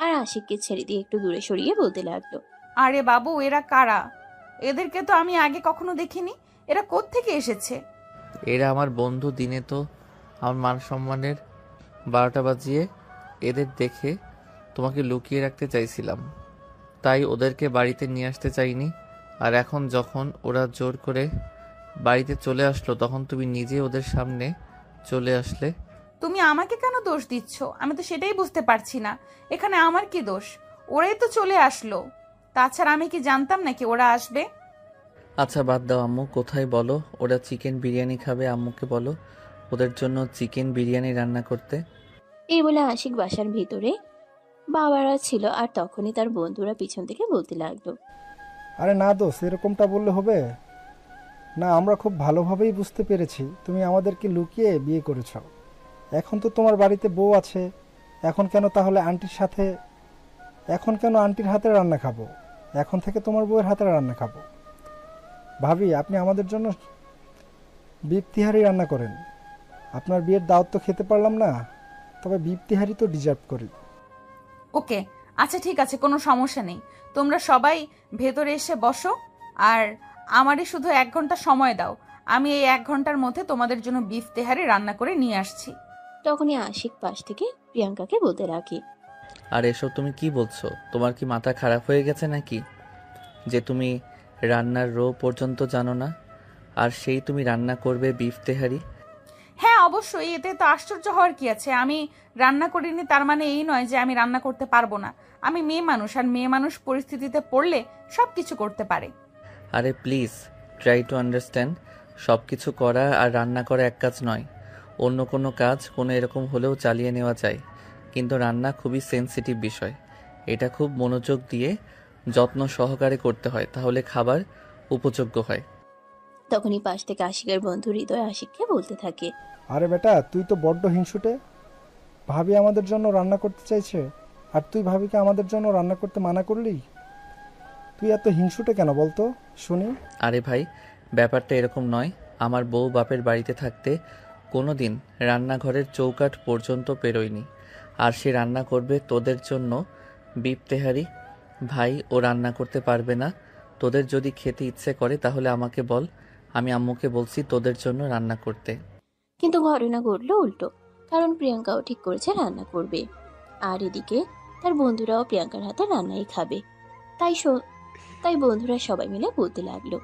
আর আশিককে ছেড়ে দিয়ে একটু দূরে সরিয়ে বলতে লাগলো, আরে বাবু, এরা কারা? এদেরকে তো আমি আগে কখনো দেখিনি। এরা কোত্থেকে এসেছে? এরা আমার বন্ধু। দিনে তো আমার মান সম্মানের 12টা বাজিয়ে এদের দেখে তোমাকে লুকিয়ে রাখতে চাইছিলাম, তাই ওদেরকে বাড়িতে নিয়ে আসতে চাইনি। আর এখন যখন ওরা জোর করে বাড়িতে চলে আসলো তখন তুমি নিজে ওদের সামনে চলে আসলে। তুমি আমাকে কেন দোষ দিচ্ছ? আমি তো সেটাই বুঝতে পারছি না। এখানে আমার কি দোষ? ওরাই তো চলে আসলো। তাছাড়া আমি কি জানতাম নাকি ওরা আসবে? আচ্ছা বাদ দাও আম্মু, কোথায় বলো ওরা চিকেন বিরিয়ানি খাবে। আম্মুকে বলো ওদের জন্য চিকেন বিরিয়ানি রান্না করতে। এই বলে আশিক বাসার ভিতরে বাবারা ছিল আর তখনই তার বন্ধুরা পিছন থেকে বলতে লাগলো, আরে না দোষ, এরকমটা বললে হবে না। আমরা খুব ভালোভাবেই বুঝতে পেরেছি তুমি আমাদেরকে লুকিয়ে বিয়ে করেছ। এখন তো তোমার বাড়িতে বউ আছে, এখন কেন তাহলে আন্টির হাতে রান্না খাবো? এখন থেকে তোমার বউয়ের হাতে রান্না খাবো। ভাবি, আপনি আমাদের জন্য বিফ তিহারি রান্না করেন। আপনার বিয়ের দাওয়াত তো খেতে পারলাম না, তবে বিফ তিহারি তো ডিজার্ভ করি। ওকে, আচ্ছা ঠিক আছে, কোনো সমস্যা নেই। তোমরা সবাই ভেতরে এসে বসো, আর আমারই শুধু 1 ঘন্টা সময় দাও। আমি এই 1 ঘন্টার মধ্যে তোমাদের জন্য বিফ তেহারি রান্না করে নিয়ে আসছি। তখনই আশিক পাশ থেকে প্রিয়াঙ্কাকে বলতে রাখে, আর এসব তুমি কি বলছো? তোমার কি মাথা খারাপ হয়ে গেছে নাকি, যে তুমি রান্নার রো পর্যন্ত জানো না, আর সেই তুমি রান্না করবে বিফ তেহারি? হ্যাঁ অবশ্যই, এতে তো আশ্চর্য হওয়ার কি আছে। আমি রান্না করিনি তার মানে এই নয় যে আমি রান্না করতে পারবো না। আমি মেয়ে মানুষ, আর মেয়ে মানুষ পরিস্থিতিতে পড়লে সব কিছু করতে পারে। আরে প্লিজ ট্রাই টু আন্ডারস্ট্যান্ড। সব কিছু করা আর রান্না করা এক কাজ নয়। অন্য কোনো কাজ কোনো এরকম হলেও চালিয়ে নেওয়া যায়, কিন্তু রান্না খুবই সেন্সিটিভ বিষয়। এটা খুব মনোযোগ দিয়ে যত্ন সহকারে করতে হয়, তাহলে খাবার উপযোগ্য হয়। তখনই পাশ থেকে আশিকের বন্ধু হৃদয় আশিককে বলতে থাকে, আরে বেটা, তুই তো বড্ড হিংসুটে। ভাবি আমাদের জন্য রান্না করতে চাইছে, আর তুই ভাবিকে আমাদের জন্য রান্না করতে মানা করলি। তুই এত হিংসুটে কেন বলতো শুনি? আরে ভাই, ব্যাপারটা এরকম নয়। আমার বউ বাপের বাড়িতে থাকতে কোনো দিন রান্নাঘরের চৌকাঠ পর্যন্ত পেরোয়নি, আর সে রান্না করবে তোদের জন্য বিফ তেহারি। ভাই, ও রান্না করতে পারবে না। তোদের যদি খেতে ইচ্ছে করে তাহলে আমাকে বল, আমি আম্মুকে বলছি তোদের জন্য রান্না করতে। কিন্তু ঘটনা ঘটলো উল্টো, কারণ প্রিয়াঙ্কাও ঠিক করেছে রান্না করবে, আর এদিকে তার বন্ধুরাও প্রিয়াঙ্কার হাতে রান্নাই খাবে। তাই বন্ধুরা সবাই মিলে বলতে লাগলো,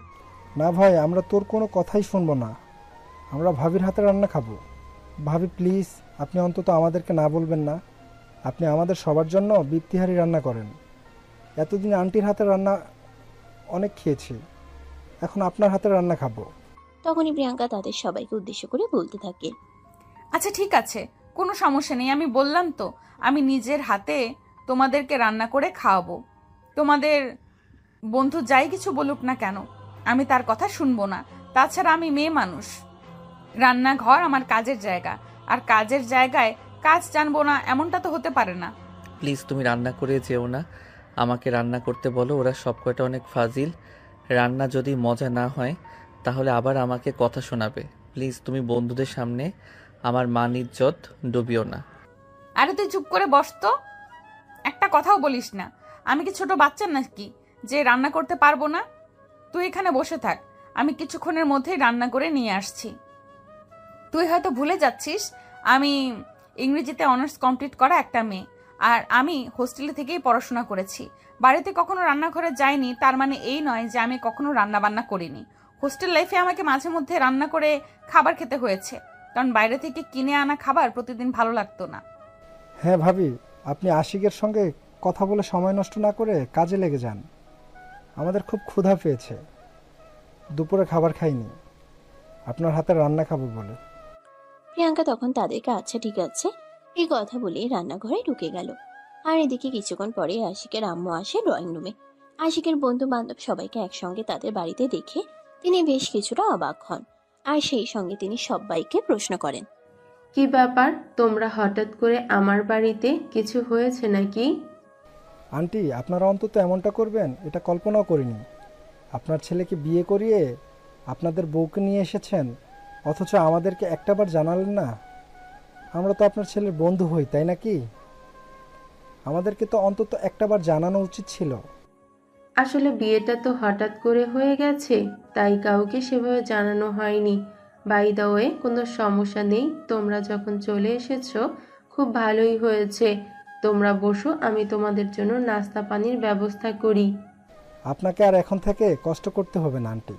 না ভাই, আমরা তোর কোনো কথাই শুনবো না, আমরা ভাবির হাতে রান্না খাবো। ভাবি প্লিজ, আপনি অন্তত আমাদেরকে না বলবেন না। আপনি আমাদের সবার জন্য বিফ তিহারি রান্না করেন। এতদিন আন্টির হাতে রান্না অনেক খেয়েছি, এখন আপনার হাতে রান্না খাবো। তখনই প্রিয়াঙ্কা তাদের সবাইকে উদ্দেশ্য করে বলতে থাকে, আচ্ছা ঠিক আছে, কোনো সমস্যা নেই। আমি বললাম তো, আমি নিজের হাতে তোমাদেরকে রান্না করে খাওয়াবো। তোমাদের বন্ধু যাই কিছু বলুক না কেন, আমি তার কথা শুনবো না। তাছাড়া আমি মেয়ে মানুষ, রান্নাঘর আমার কাজের জায়গা, আর কাজের জায়গায় কাজ জানবো না এমনটা তো হতে পারে না। প্লিজ তুমি রান্না করে যেও না, আমাকে রান্না করতে বলো। ওরা সব কয়টা অনেক ফাজিল। রান্না যদি মজা না হয় তাহলে আবার আমাকে কথা শোনাবে। প্লিজ তুমি বন্ধুদের সামনে আমার মান ইজ্জত ডুবিও না। আরে তুই চুপ করে বস তো, একটা কথাও বলিস না। আমি কি ছোট বাচ্চা নাকি যে রান্না করতে পারবো না? তুই এখানে বসে থাক, আমি কিছুক্ষণের মধ্যেই রান্না করে নিয়ে আসছি। তুই হয়তো ভুলে যাচ্ছিস, আমি ইংরেজিতে অনার্স কমপ্লিট করা একটা মেয়ে, আর আমি হোস্টেলে থেকেই পড়াশোনা করেছি। বাড়িতে কখনো রান্নাঘরে যাইনি তার মানে এই নয় যে আমি কখনো রান্না বান্না করিনি। হোস্টেল লাইফে আমাকে মাঝে মধ্যে রান্না করে খাবার খেতে হয়েছে, কারণ বাইরে থেকে কিনে আনা খাবার প্রতিদিন ভালো লাগতো না। হ্যাঁ ভাবি, আপনি আশিকের সঙ্গে কথা বলে সময় নষ্ট না করে কাজে লেগে যান। আমাদের খুব ক্ষুধা পেয়েছে, দুপুরে খাবার খাইনি, আপনার হাতে রান্না খাবো বলে। প্রিয়াঙ্কা তখন তাদেরকে আচ্ছা ঠিক আছে এই কথা বলে রান্নাঘরে ঢুকে গেল। আর এদিকে কিছুক্ষণ পরে আশিকের আম্মু আসে ড্রয়িং রুমে। আশিকের বন্ধু বান্ধব সবাইকে একসঙ্গে তাদের বাড়িতে দেখে তিনি বেশ কিছুটা অবাক হন, আর সেই সঙ্গে তিনি সবাইকে প্রশ্ন করেন, কি ব্যাপার, তোমরা হঠাৎ করে আমার বাড়িতে? কিছু হয়েছে নাকি? আন্টি, আপনারা অন্তত এমনটা করবেন এটা কল্পনাও করিনি। আপনার ছেলেকে বিয়ে করিয়ে আপনাদের বউকে নিয়ে এসেছেন, অথচ আমাদেরকে একটাবার জানালেন না। আমরা তো আপনার ছেলের বন্ধু হই, তাই নাকি? আমাদেরকে তো অন্তত একটাবার জানানো উচিত ছিল। আসলে বিয়েটা তো হঠাৎ করে হয়ে গেছে, তাই কাউকে সেভাবে জানানো হয়নি। বাই দ্য ওয়ে, কোনো সমস্যা নেই, তোমরা যখন চলে এসেছো খুব ভালোই হয়েছে। তোমরা বসো, আমি তোমাদের জন্য নাস্তা পানির ব্যবস্থা করি। আপনাকে আর এখন থেকে কষ্ট করতে হবে না আন্টি।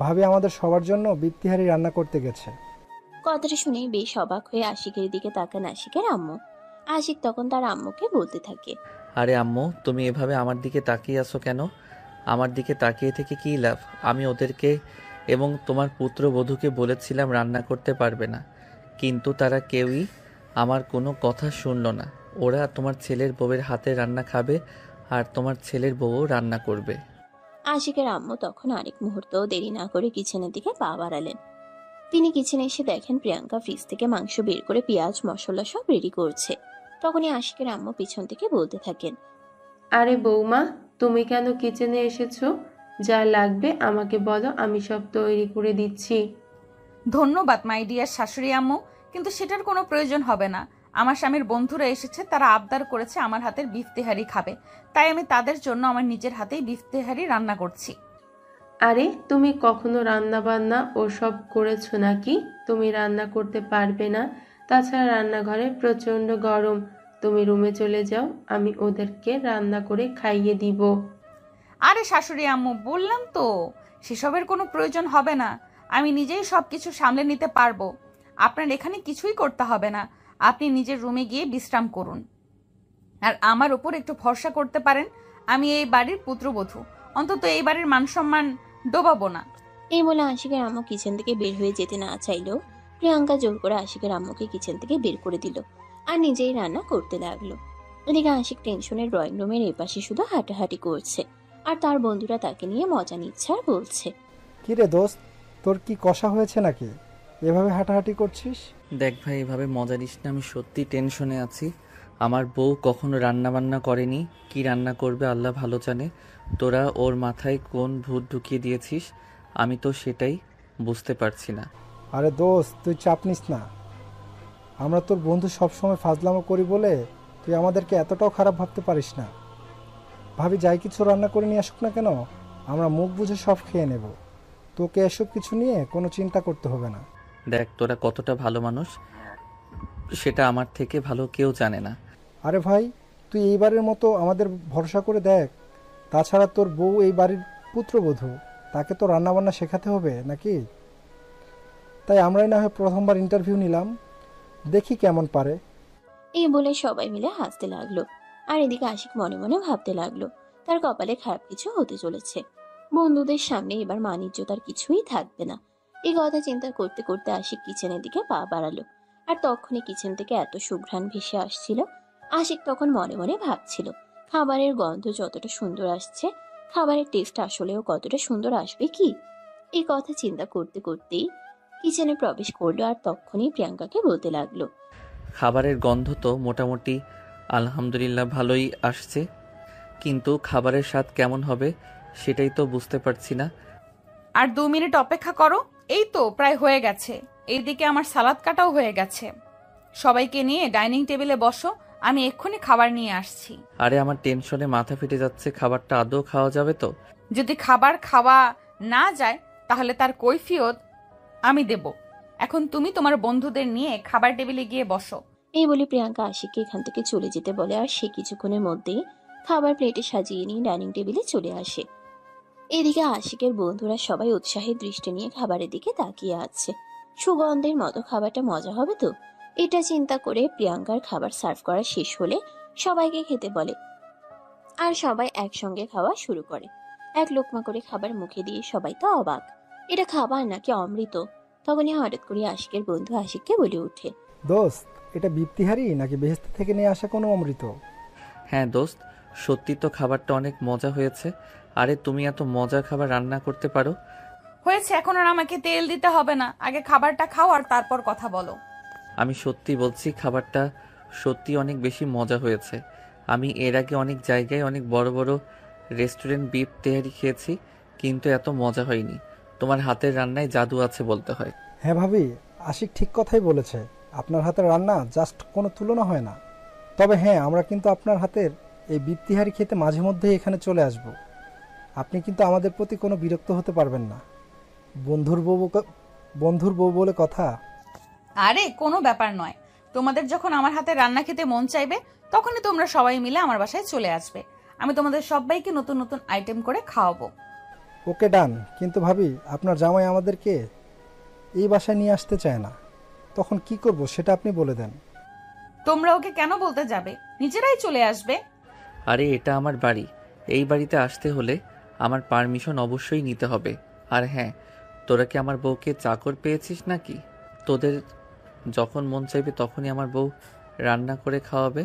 ভাবি আমাদের সবার জন্য বিফ তিহারি রান্না করতে গেছে। কথাটা শুনে বেশ অবাক হয়ে আশিকের দিকে তাকান আশিকের আম্মু। আশিক তখন তার আম্মুকে বলতে থাকে, আরে আম্মু, তুমি এভাবে আমার দিকে তাকিয়ে আছো কেন? আমার দিকে তাকিয়ে থেকে কী লাভ? আমি ওদেরকে এবং তোমার পুত্রবধূকে বলেছিলাম রান্না করতে পারবে না, কিন্তু তারা কেউই আমার কোনো কথা শুনলো না। ওরা তোমার ছেলের বউয়ের হাতে রান্না খাবে, আর তোমার ছেলের বউও রান্না করবে। আশিকের আম্মু তখন আরেক মুহূর্ত দেরি না করে কিচেনের দিকে পা বাড়ালেন। তিনি কিচেনে এসে দেখেন প্রিয়াঙ্কা ফ্রিজ থেকে মাংস বের করে পেঁয়াজ মশলা সব রেডি করছে। তখনই আশিকের আম্মু পিছন থেকে বলতে থাকেন, আরে বৌমা, তুমি কেন কিচেনে এসেছো? যা লাগবে আমাকে বলো, আমি সব তৈরি করে দিচ্ছি। ধন্যবাদ মাই ডিয়ার শাশুড়ি আম্মু, কিন্তু সেটার কোনো প্রয়োজন হবে না। আমার স্বামীর বন্ধুরা এসেছে, তারা আবদার করেছে আমার হাতের বিফ তেহারি খাবে, তাই আমি তাদের জন্য আমার নিজের হাতেই বিফ তেহারি রান্না করছি। আরে তুমি কখনো রান্না বান্না ওসব করেছো নাকি? তুমি রান্না করতে পারবে না। তাছাড়া রান্নাঘরে প্রচন্ড গরম। তুমি রুমে চলে যাও, আমি ওদেরকে রান্না করে খাইয়ে দিব। আরে শাশুড়ি আম্মু, বললাম তো সেসবের কোনো প্রয়োজন হবে না, আমি নিজেই সব কিছু সামলে নিতে পারবো। আপনার এখানে কিছুই করতে হবে না, আপনি নিজের রুমে গিয়ে বিশ্রাম করুন। আর আমার উপর একটু ভরসা করতে পারেন, আমি এই বাড়ির পুত্রবধূ, অন্তত এই বাড়ির মান সম্মান ডোবাবো না। এই বলে আশিকের আম্মু কিচেন থেকে বের হয়ে যেতে না চাইলেও প্রিয়াঙ্কা জোর করে আশিকের আম্মুকে কিচেন থেকে বের করে দিল আর নিজেই রান্না করতে লাগলো। এদিকে আশিক টেনশনের ড্রয়িং রুমের এপাশে শুধু হাঁটাহাঁটি করছে, আর তার বন্ধুরা তাকে নিয়ে মজা নিচ্ছে আর বলছে, কিরে দোস্ত, তোর কি কষা হয়েছে নাকি এভাবে হাঁটাহাঁটি করছিস? দেখ ভাই, এভাবে মজা নিস না, আমি সত্যি টেনশনে আছি। আমার বউ কখনো রান্না বান্না করেনি, কি রান্না করবে আল্লাহ ভালো জানে। তোরা ওর মাথায় কোন ভূত ঢুকিয়ে দিয়েছিস, আমি তো সেটাই বুঝতে পারছি না। আরে দোস্ত, তুই চাপ নিস না। আমরা তোর বন্ধু সবসময় ফাজলামো করি বলে তুই আমাদেরকে এতটাও খারাপ ভাবতে পারিস না। ভাবি যাই কিছু রান্না করে নিয়ে আসুক না কেন, আমরা মুখ বুঝে সব খেয়ে নেব। তোকে এসব কিছু নিয়ে কোনো চিন্তা করতে হবে না। দেখ তোরা কতটা ভালো মানুষ, সেটা আমার থেকে ভালো কেউ জানে না। আরে ভাই, তুই এইবারের মতো আমাদের ভরসা করে দেখ। তাছাড়া তোর বউ এই বাড়ির পুত্রবধূ, তাকে তো রান্নাবান্না শেখাতে হবে নাকি? তাই আমরাই না হয় প্রথমবার ইন্টারভিউ নিলাম, দেখি কেমন পারে। এই বলে সবাই মিলে হাসতে লাগলো। আর এদিকে আশিক মনে মনে ভাবতে লাগলো তার কপালে খারাপ কিছু হতে চলেছে। বন্ধুদের সামনে এবার মান ইজ্জত আর কিছুই থাকবে না। এই কথা চিন্তা করতে করতে আশিক কিচেনের দিকে পা বাড়ালো। আর তখনই কিচেন থেকে এত সুঘ্রাণ ভেসে আসছিল। আশিক তখন মনে মনে ভাবছিল, খাবারের গন্ধ যতটা সুন্দর আসছে, খাবারের টেস্ট আসলেও কতটা সুন্দর আসবে কি। এই কথা চিন্তা করতে করতেই কিচেনে প্রবেশ করলো। আর তখনই প্রিয়াঙ্কাকে বলতে লাগলো, খাবারের গন্ধ তো মোটামুটি আলহামদুলিল্লাহ ভালোই আসছে, কিন্তু খাবারের স্বাদ কেমন হবে সেটাই তো বুঝতে পারছি না। আর 2 মিনিট অপেক্ষা করো, এই তো প্রায় হয়ে গেছে। এইদিকে আমার সালাদ কাটাও হয়ে গেছে। সবাইকে নিয়ে ডাইনিং টেবিলে বসো, আমি এক্ষুনি খাবার নিয়ে আসছি। আরে আমার টেনশনে মাথা ফেটে যাচ্ছে, খাবারটা আদৌ খাওয়া যাবে তো? যদি খাবার খাওয়া না যায় তাহলে তার কৈফিয়ত আমি দেব। এখন তুমি তোমার বন্ধুদের নিয়ে খাবার টেবিলে গিয়ে বসো। এই বলে প্রিয়াঙ্কা আশিককে এখান থেকে চলে যেতে বলে। আর সে কিছুক্ষণের মধ্যেই খাবার প্লেটে সাজিয়ে নিয়ে ডাইনিং টেবিলে চলে আসে। এদিকে আশিকের বন্ধুরা সবাই উৎসাহের দৃষ্টি নিয়ে খাবারের দিকে তাকিয়ে আছে। সুগন্ধের মতো খাবারটা মজা হবে তো, এটা চিন্তা করে প্রিয়াঙ্কার খাবার সার্ভ করা শেষ হলে সবাইকে খেতে বলে। আর সবাই একসঙ্গে খাওয়া শুরু করে। এক লোকমা করে খাবার মুখে দিয়ে সবাই তো অবাক, এটা খাবার নাকি অমৃত। তখনই হঠাৎ করে আশিকের বন্ধু আশিককে বলে ওঠে, দোস্ত, এটা বিপ্তিহারি নাকি বেহেস্ত থেকে নিয়ে আসা কোনো অমৃত? হ্যাঁ দোস্ত, সত্যি তো খাবারটা অনেক মজা হয়েছে। আরে তুমি এত মজার খাবার রান্না করতে পারো? হয়েছে, এখন আর আমাকে তেল দিতে হবে না, আগে খাবারটা খাও আর তারপর কথা বলো। আমি সত্যি বলছি, খাবারটা সত্যি অনেক বেশি মজা হয়েছে। আমি এর আগে অনেক জায়গায় অনেক বড় বড় রেস্টুরেন্ট বিফ তেহারি খেয়েছি, কিন্তু এত মজা হয়নি। তোমার হাতের রান্নায় জাদু আছে বলতে হয়। হ্যাঁ ভাবি, আশিক ঠিক কথাই বলেছে। আপনার হাতের রান্না জাস্ট কোনো তুলনা হয় না। তবে হ্যাঁ, আমরা কিন্তু আপনার হাতের এই বিপ্তিহারি খেতে মাঝে মধ্যেই এখানে চলে আসব। আপনি কিন্তু আমাদের প্রতি কোনো বিরক্ত হতে পারবেন না। বন্ধুর বউ বলে কথা। আরে কোনো ব্যাপার নয়, তোমাদের যখন আমার হাতে রান্না খেতে মন চাইবে তখনই তোমরা সবাই মিলে আমার বাসায় চলে আসবে। আমি তোমাদের সবাইকে নতুন নতুন আইটেম করে খাওয়াবো। ওকে ডান। কিন্তু ভাবি, আপনার জামাই আমাদেরকে এই বাসায় নিয়ে আসতে চায় না, তখন কি করব সেটা আপনি বলে দেন। তোমরা ওকে কেন বলতে যাবে, নিজেরাই চলে আসবে। আরে এটা আমার বাড়ি, এই বাড়িতে আসতে হলে আমার পারমিশন অবশ্যই নিতে হবে। আর হ্যাঁ, তোরা কি আমার বউকে চাকর পেয়েছিস নাকি? তোদের যখন মন চাইবে তখনই আমার বউ রান্না করে খাওয়াবে।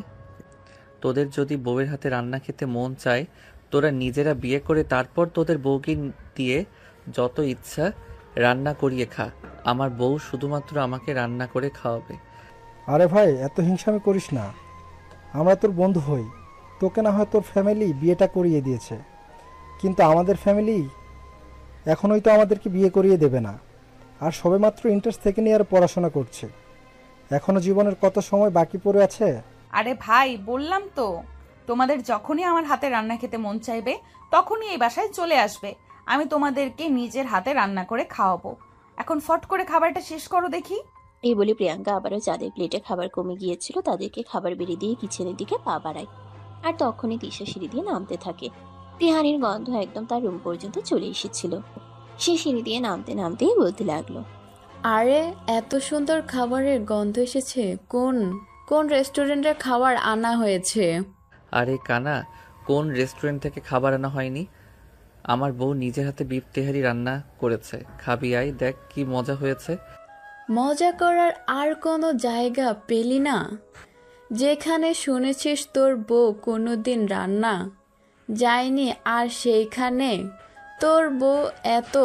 তোদের যদি বউয়ের হাতে রান্না খেতে মন চায়, তোরা নিজেরা বিয়ে করে তারপর তোদের বউকে দিয়ে যত ইচ্ছা রান্না করিয়ে খা। আমার বউ শুধুমাত্র আমাকে রান্না করে খাওয়াবে। আরে ভাই, এত হিংসামি করিস না। আমরা তোর বন্ধু হই। তোকে না হয় তোর ফ্যামিলি বিয়েটা করিয়ে দিয়েছে, কিন্তু আমাদের ফ্যামিলি এখনই তো আমাদেরকে বিয়ে করিয়ে দেবে না। আর সবেমাত্র ইন্টার সেকেন্ড ইয়ারে পড়াশোনা করছে। এখনো জীবনের কত সময় বাকি পড়ে আছে। আরে ভাই, বললাম তো, তোমাদের যখনই আমার হাতে রান্না খেতে মন চাইবে তখনই এই বাসায় চলে আসবে। আমি তোমাদেরকে নিজের হাতে রান্না করে খাওয়াবো। এখন ফট করে খাবারটা শেষ করো দেখি। এই বলে প্রিয়াঙ্কা আবারও যাদের প্লেটে খাবার কমে গিয়েছিল তাদেরকে খাবার বেড়ে দিয়ে কিচেনের দিকে পা বাড়ায়। আর তখনই তিশা সিঁড়ি দিয়ে নামতে থাকে। তিহারির গন্ধ একদম তার রুম পর্যন্ত চলে এসেছিল। সে সিঁড়ি দিয়ে নামতে নামতেই বলতে লাগলো, আরে এত সুন্দর খাবারের গন্ধ এসেছে। কোন কোন রেস্টুরেন্টের খাবার আনা হয়েছে? আরে কানা, কোন রেস্টুরেন্ট থেকে খাবার আনা হয়নি। আমার বউ নিজের হাতে বিফ তেহারি রান্না করেছে। খাবি আয়, দেখ কি মজা হয়েছে। মজা করার আর কোনো জায়গা পেলি না? যেখানে শুনেছিস তোর বউ কোনোদিন রান্না যায়নি, আর সেইখানে তোর বউ এত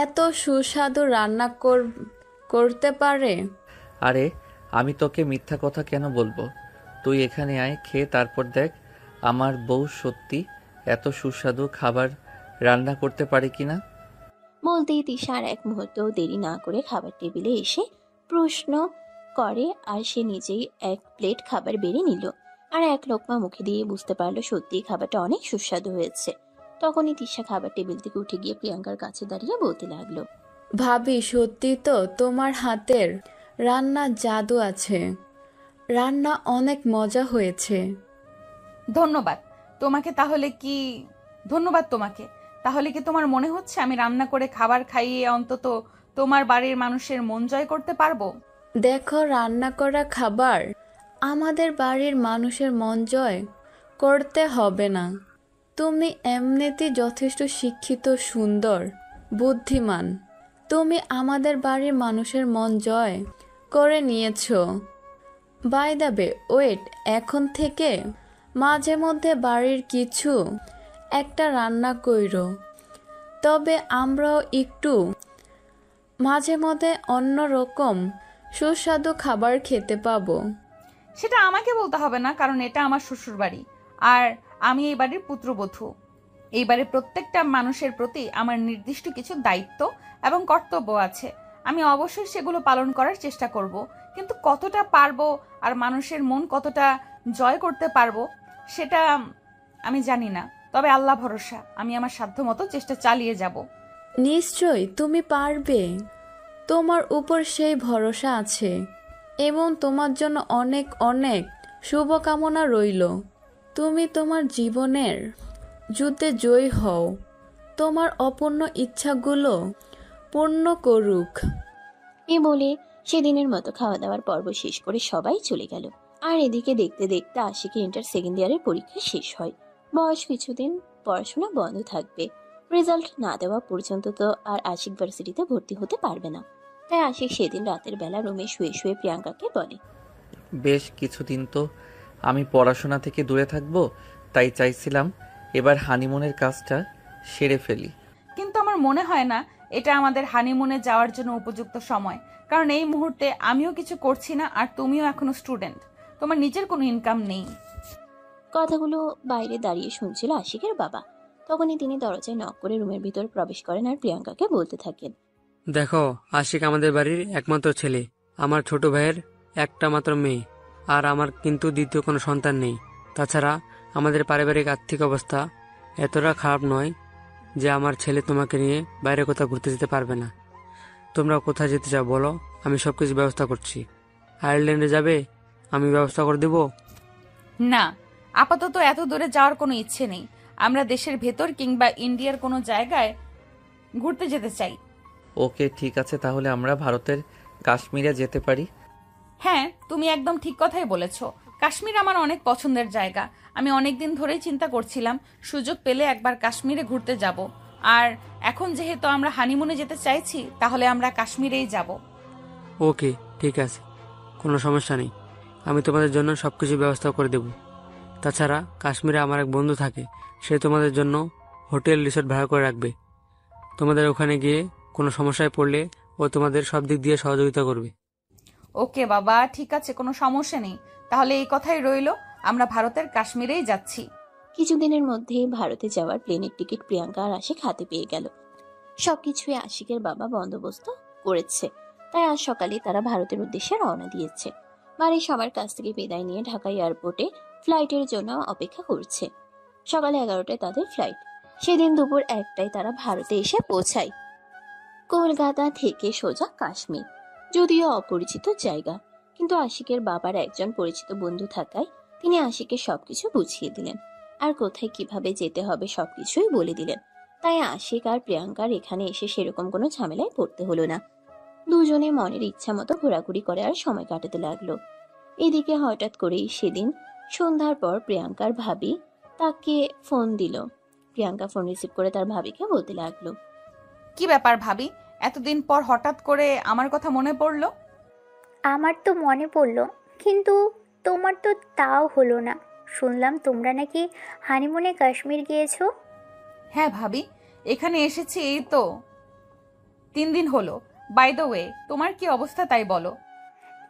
এত সুস্বাদু রান্না করতে পারে? আরে আমি তোকে মিথ্যা কথা কেন বলবো? তুই এখানে আয়, খেয়ে তারপর দেখ আমার বউ সত্যি এত সুস্বাদু খাবার রান্না করতে পারে কিনা। বলতেই তিশা আর এক মুহূর্তও দেরি না করে খাবার টেবিলে এসে প্রশ্ন করে। আর সে নিজেই এক প্লেট খাবার বেড়ে নিল। আর এক লোকমা মুখে দিয়ে বুঝতে পারলো সত্যি খাবারটা অনেক সুস্বাদু হয়েছে। তখনই তিশা খাবার টেবিল থেকে উঠে গিয়ে প্রিয়াঙ্কার কাছে দাঁড়িয়ে বলতে লাগলো, ভাবি, সত্যি তো তোমার হাতের রান্না জাদু আছে। রান্না অনেক মজা হয়েছে। ধন্যবাদ তোমাকে। তাহলে কি তোমার মনে হচ্ছে আমি রান্না করে খাবার খাইয়ে অন্তত তোমার বাড়ির মানুষের মন জয় করতে পারবো? দেখো, রান্না করা খাবার আমাদের বাড়ির মানুষের মন জয় করতে হবে না। তুমি এমনিতেই যথেষ্ট শিক্ষিত, সুন্দর, বুদ্ধিমান। তুমি আমাদের বাড়ির মানুষের মন জয় করে নিয়েছো। বাই দ্য ওয়ে, ওয়েট, এখন থেকে মাঝে মধ্যে বাড়ির কিছু একটা রান্না কইরো, তবে আমরাও একটু মাঝে মধ্যে অন্যরকম সুস্বাদু খাবার খেতে পাবো। সেটা আমাকে বলতে হবে না, কারণ এটা আমার শ্বশুর বাড়ি আর আমি এই বাড়ির পুত্রবধূ। এই বাড়ির প্রত্যেকটা মানুষের প্রতি আমার নির্দিষ্ট কিছু দায়িত্ব এবং কর্তব্য আছে। আমি অবশ্যই সেগুলো পালন করার চেষ্টা করব, কিন্তু কতটা পারবো আর মানুষের মন কতটা জয় করতে পারবো সেটা আমি জানি না। তবে আল্লাহ ভরসা, আমি আমার সাধ্যমতো চেষ্টা চালিয়ে যাব। নিশ্চয় তুমি পারবে। তোমার উপর সেই ভরসা আছে এবং তোমার জন্য অনেক অনেক শুভকামনা রইল। তুমি তোমার জীবনের যুদ্ধে জয়ী হও। তোমার অপূর্ণ ইচ্ছাগুলো পূর্ণ করুক। এ বলে সেদিনের মতো খাওয়া দাওয়ার পর্ব শেষ করে সবাই চলে গেল। আর এদিকে দেখতে দেখতে আশিকের ইন্টার সেকেন্ড ইয়ারের পরীক্ষা শেষ হয়। বয়স কিছুদিন পড়াশোনা বন্ধ থাকবে। রেজাল্ট না দেওয়া পর্যন্ত তো আর আশিক ভার্সিটিতে ভর্তি হতে পারবে না। তাই আশিক সেদিন রাতের বেলা রুমে শুয়ে শুয়ে প্রিয়াঙ্কাকে বলে, বেশ কিছুদিন তো আমি পড়াশোনা থেকে দূরে থাকবো, তাই চাইছিলাম এবার হানিমুনের কাজটা সেরে ফেলি। কিন্তু আমার মনে হয় না এটা আমাদের হানিমুনে যাওয়ার জন্য উপযুক্ত সময়, কারণ এই মুহূর্তে আমিও কিছু করছি না আর তুমিও এখনো স্টুডেন্ট। তোমার নিজের কোনো ইনকাম নেই। কথাগুলো বাইরে দাঁড়িয়ে শুনছিল আশিকের বাবা। তখনই তিনি দরজায় নক করে রুমের ভিতর প্রবেশ করেন আর প্রিয়াঙ্কাকে বলতে থাকেন, দেখো, আশিক আমাদের বাড়ির একমাত্র ছেলে, আমার ছোট ভাইয়ের একটা মাত্র মেয়ে, আর আমার কিন্তু দ্বিতীয় কোনো সন্তান নেই। তাছাড়া আমাদের পারিবারিক আর্থিক অবস্থা এতটা খারাপ নয় যে আমার ছেলে তোমাকে নিয়ে বাইরে কোথাও ঘুরতে যেতে পারবে না। তোমরা কোথায় যেতে চাও বলো, আমি সব কিছু ব্যবস্থা করছি। আয়ারল্যান্ডে যাবে, আমি ব্যবস্থা করে দেব। না, আপাতত এত দূরে যাওয়ার কোনো ইচ্ছে নেই। আমরা দেশের ভেতর কিংবা ইন্ডিয়ার কোনো জায়গায় ঘুরতে যেতে চাই। ওকে, ঠিক আছে, তাহলে আমরা ভারতের কাশ্মীরে যেতে পারি। হ্যাঁ, তুমি একদম ঠিক কথাই বলেছ। কাশ্মীর আমার অনেক পছন্দের জায়গা। আমি অনেকদিন ধরেই চিন্তা করছিলাম সুযোগ পেলে একবার কাশ্মীরে ঘুরতে যাব। আর এখন যেহেতু আমরা হানিমুনে যেতে চাইছি, তাহলে আমরা কাশ্মীরেই যাব। ওকে, ঠিক আছে, কোনো সমস্যা নেই। আমি তোমাদের জন্য সবকিছু ব্যবস্থা করে দেব। তাছাড়া কাশ্মীরে আমার এক বন্ধু থাকে, সে তোমাদের জন্য হোটেল রিসোর্ট ভাড়া করে রাখবে। তোমাদের ওখানে গিয়ে কোনো সমস্যায় পড়লে ও তোমাদের সব দিক দিয়ে সহযোগিতা করবে। ওকে বাবা, ঠিক আছে, কোনো সমস্যা নেই। তাহলে এই কথাই রইলো, আমরা ভারতের কাশ্মীরেই যাচ্ছি। কিছুদিনের মধ্যেই ভারতে যাওয়ার প্লেনের টিকিট প্রিয়াঙ্কা আর আশিক হাতে পেয়ে গেল। সবকিছুই আশিকের বাবা বন্দোবস্ত করেছে, তাই আজ সকালে তারা ভারতের উদ্দেশ্যে রওনা দিয়েছে। বাড়ির সবার কাছ থেকে বিদায় নিয়ে ঢাকা এয়ারপোর্টে ফ্লাইটের জন্য অপেক্ষা করছে। সকাল 11টায় তাদের ফ্লাইট। সেদিন দুপুর 1টায় তারা ভারতে এসে পৌঁছায়। কলকাতা থেকে সোজা কাশ্মীর, যদিও অপরিচিত জায়গা, কিন্তু আশিকের বাবার একজন পরিচিত বন্ধু থাকায় তিনি আশিকের সবকিছু বুঝিয়ে দিলেন, আর কোথায় কিভাবে যেতে হবে সবকিছুই বলে দিলেন। তাই আশিক আর প্রিয়াঙ্কার এখানে এসে সেরকম কোনো ঝামেলায় পড়তে হলো না। দুজনে মনের ইচ্ছা মতো ঘোরাঘুরি করে আর সময় কাটাতে লাগলো। এদিকে হঠাৎ করেই সেদিন সন্ধ্যার পর প্রিয়াঙ্কার ভাবি তাকে ফোন দিল। প্রিয়াঙ্কা ফোন রিসিভ করে তার ভাবিকে বলতে লাগলো, কি ব্যাপার ভাবি, এতদিন পর হঠাৎ করে আমার কথা মনে পড়লো? আমার তো মনে পড়লো, কিন্তু তোমার তো তাও হলো না। শুনলাম তোমরা নাকি হানিমুনে কাশ্মীর গিয়েছো। হ্যাঁ ভাবি, এখানে এসেছি এই তো 3 দিন হলো। বাই দ্য ওয়ে, তোমার কি অবস্থা তাই বলো।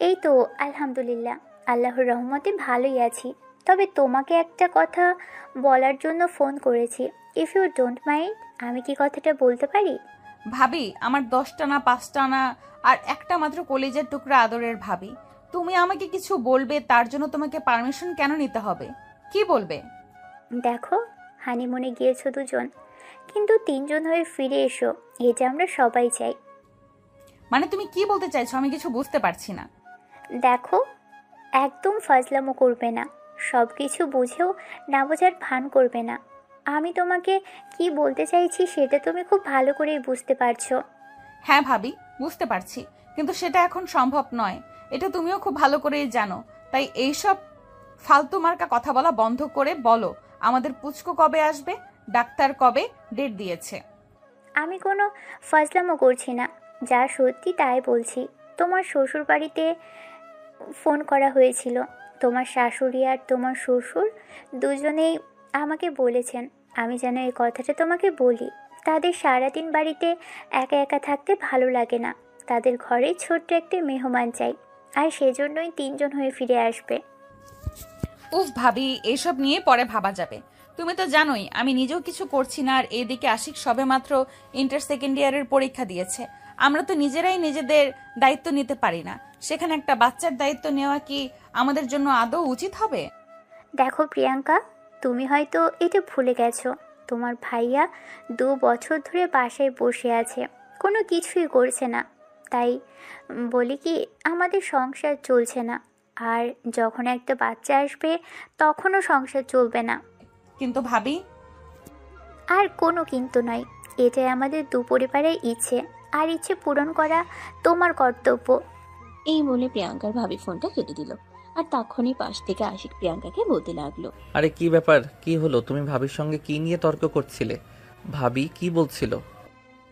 এই তো আলহামদুলিল্লাহ, আল্লাহর রহমতে ভালোই আছি। তবে তোমাকে একটা কথা বলার জন্য ফোন করেছি। ইফ ইউ ডোন্ট মাইন্ড, আমি কি কথাটা বলতে পারি? ভাবি, আমার 10টা না 5টা না আর একটা মাত্র কলিজার টুকরা আদরের ভাবি, তুমি আমাকে কিছু বলবে, তার জন্য তোমাকে পারমিশন কেন নিতে হবে? কি বলবে? দেখো, হানিমুনে গিয়েছো দুজন, কিন্তু 3জন হয়ে ফিরে এসো, এটা আমরা সবাই চাই। মানে তুমি কি বলতে চাইছো? আমি কিছু বুঝতে পারছি না। দেখো, একদম ফাজলামো করবে না, সব কিছু বুঝেও না বোঝার ভান করবে না। আমি তোমাকে কি বলতে চাইছি সেটা তুমি খুব ভালো করেই বুঝতে পারছো। হ্যাঁ ভাবি, বুঝতে পারছি, কিন্তু সেটা এখন সম্ভব নয়, এটা তুমিও খুব ভালো করেই জানো। তাই এইসব ফালতু মার্কা কথা বলা বন্ধ করে বলো, আমাদের পুচকু কবে আসবে, ডাক্তার কবে ডেট দিয়েছে? আমি কোনো ফাজলামো করছি না, যা সত্যি তাই বলছি। তোমার শ্বশুর বাড়িতে ফোন করা হয়েছিল, তোমার শাশুড়ি আর তোমার শ্বশুর দুজনেই আমাকে বলেছেন আমি যেন এই কথাটা তোমাকে বলি। তাদের সারাদিন বাড়িতে একা একা থাকতে ভালো লাগে না, তাদের ঘরে ছোট্ট একটা মেহমান চাই, আর সেজন্যই 3জন হয়ে ফিরে আসবে। উফ ভাবি, এসব নিয়ে পরে ভাবা যাবে। তুমি তো জানোই আমি নিজেও কিছু করছি না, আর এদিকে আশিক সবেমাত্র ইন্টার সেকেন্ড ইয়ারের পরীক্ষা দিয়েছে। আমরা তো নিজেরাই নিজেদের দায়িত্ব নিতে পারি না, সেখানে একটা বাচ্চার দায়িত্ব নেওয়া কি আমাদের জন্য আদৌ উচিত হবে? দেখো প্রিয়াঙ্কা, তুমি হয়তো এটা ভুলে গেছো, তোমার ভাইয়া 2 বছর ধরে বাসায় বসে আছে, কোনো কিছুই করছে না। তাই বলি কি, আমাদের সংসার চলছে না, আর যখন একটা বাচ্চা আসবে তখনও সংসার চলবে না। কিন্তু ভাবি, আর কোনো কিন্তু নয়, এটাই আমাদের দু পরিবারের ইচ্ছে, আর ইচ্ছে পূরণ করা তোমার কর্তব্য। এই বলে প্রিয়াঙ্কার ভাবি ফোনটা কেটে দিল। আর তখনই পাশ থেকে আশিক প্রিয়াঙ্কাকে বলতে লাগলো, আরে কি ব্যাপার, কি হলো? তুমি ভাবির সঙ্গে কি নিয়ে তর্ক করছিলে? ভাবি কি বলছিল?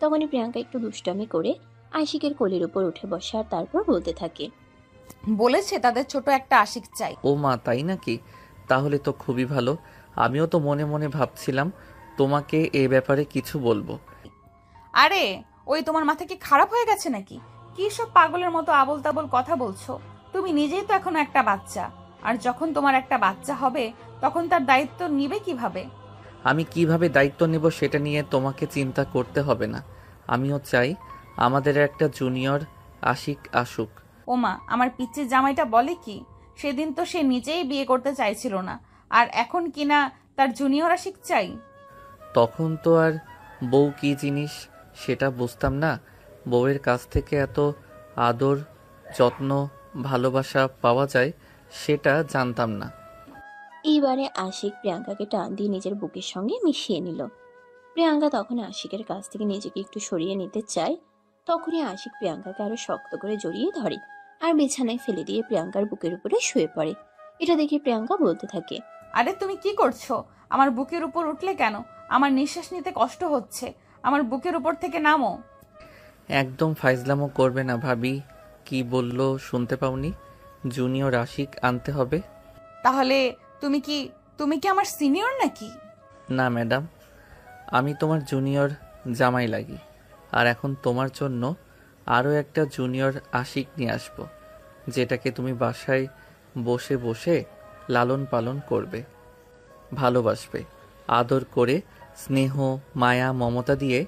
তখনই প্রিয়াঙ্কা একটু দুষ্টামি করে আশিকের কোলের উপর উঠে বসে আর তারপর বলতে থাকে, বলেছে তাদের ছোট একটা আশিক চাই। ও মা, তাই নাকি? তাহলে তো খুবই ভালো। আমিও তো মনে মনে ভাবছিলাম তোমাকে এ ব্যাপারে কিছু বলবো। আরে ওই, তোমার মাথা কি খারাপ হয়ে গেছে নাকি? কি সব পাগলের মতো আবল তাবল কথা বলছো? তুমি নিজেই তো এখনো একটা বাচ্চা, আর যখন তোমার একটা বাচ্চা হবে তখন তার দায়িত্ব নিবে কিভাবে? আমি কিভাবে দায়িত্ব নেব সেটা নিয়ে তোমাকে চিন্তা করতে হবে না। আমিও চাই আমাদের একটা জুনিয়র আশিক আসুক। ওমা, আমার পিচ্চির জামাইটা বলে কি, সেদিন তো সে নিজেই বিয়ে করতে চাইছিল না, আর এখন কিনা তার জুনিয়র আশিক চাই। তখন তো আর বউ কি জিনিস সেটা বুঝতাম না। বউয়ের কাছ থেকে এত আদর, যত্ন, ভালোবাসা পাওয়া যায় সেটা জানতাম না। এইবারে আশিক প্রিয়াঙ্কাকে টান দিয়ে নিজের বুকের সঙ্গে মিশিয়ে নিল। প্রিয়াঙ্কা তখন আশিকের কাছ থেকে নিজেকে একটু সরিয়ে নিতে চায়, তখনই আশিক প্রিয়াঙ্কাকে আরো শক্ত করে জড়িয়ে ধরে আর বিছানায় ফেলে দিয়ে প্রিয়াঙ্কার বুকের উপরে শুয়ে পড়ে। এটা দেখে প্রিয়াঙ্কা বলতে থাকে, আরে তুমি কি করছো? আমার বুকের উপর উঠলে কেন? আমার নিঃশ্বাস নিতে কষ্ট হচ্ছে, আমার বুকের উপর থেকে নামো। একদম ফাইজলামো করবে না ভাবি। কি বললো শুনতে পাওনি? জুনিয়র আশিক আনতে হবে। তাহলে তুমি কি আমার সিনিয়র নাকি? না ম্যাডাম, আমি তোমার জুনিয়র জামাই লাগি। আর এখন তোমার জন্য আরও একটা জুনিয়র আশিক নিয়ে আসবো, যেটাকে তুমি বাসায় বসে বসে লালন পালন করবে, ভালোবাসবে, আদর করে স্নেহ মায়া মমতা দিয়ে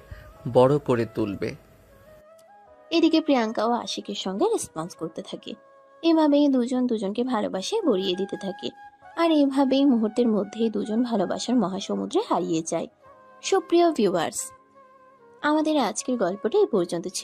বড় করে তুলবে। এদিকে প্রিয়াঙ্কাও আশিকের সঙ্গে রেসপন্স করতে থাকে। এভাবেই দুজন দুজনকে ভালোবাসে গড়িয়ে দিতে থাকে। আর এভাবেই মুহূর্তের মধ্যেই দুজন ভালোবাসার মহাসমুদ্রে হারিয়ে যায়। সুপ্রিয় ভিউয়ার্স, আমাদের আজকের গল্পটা এই পর্যন্ত ছিল।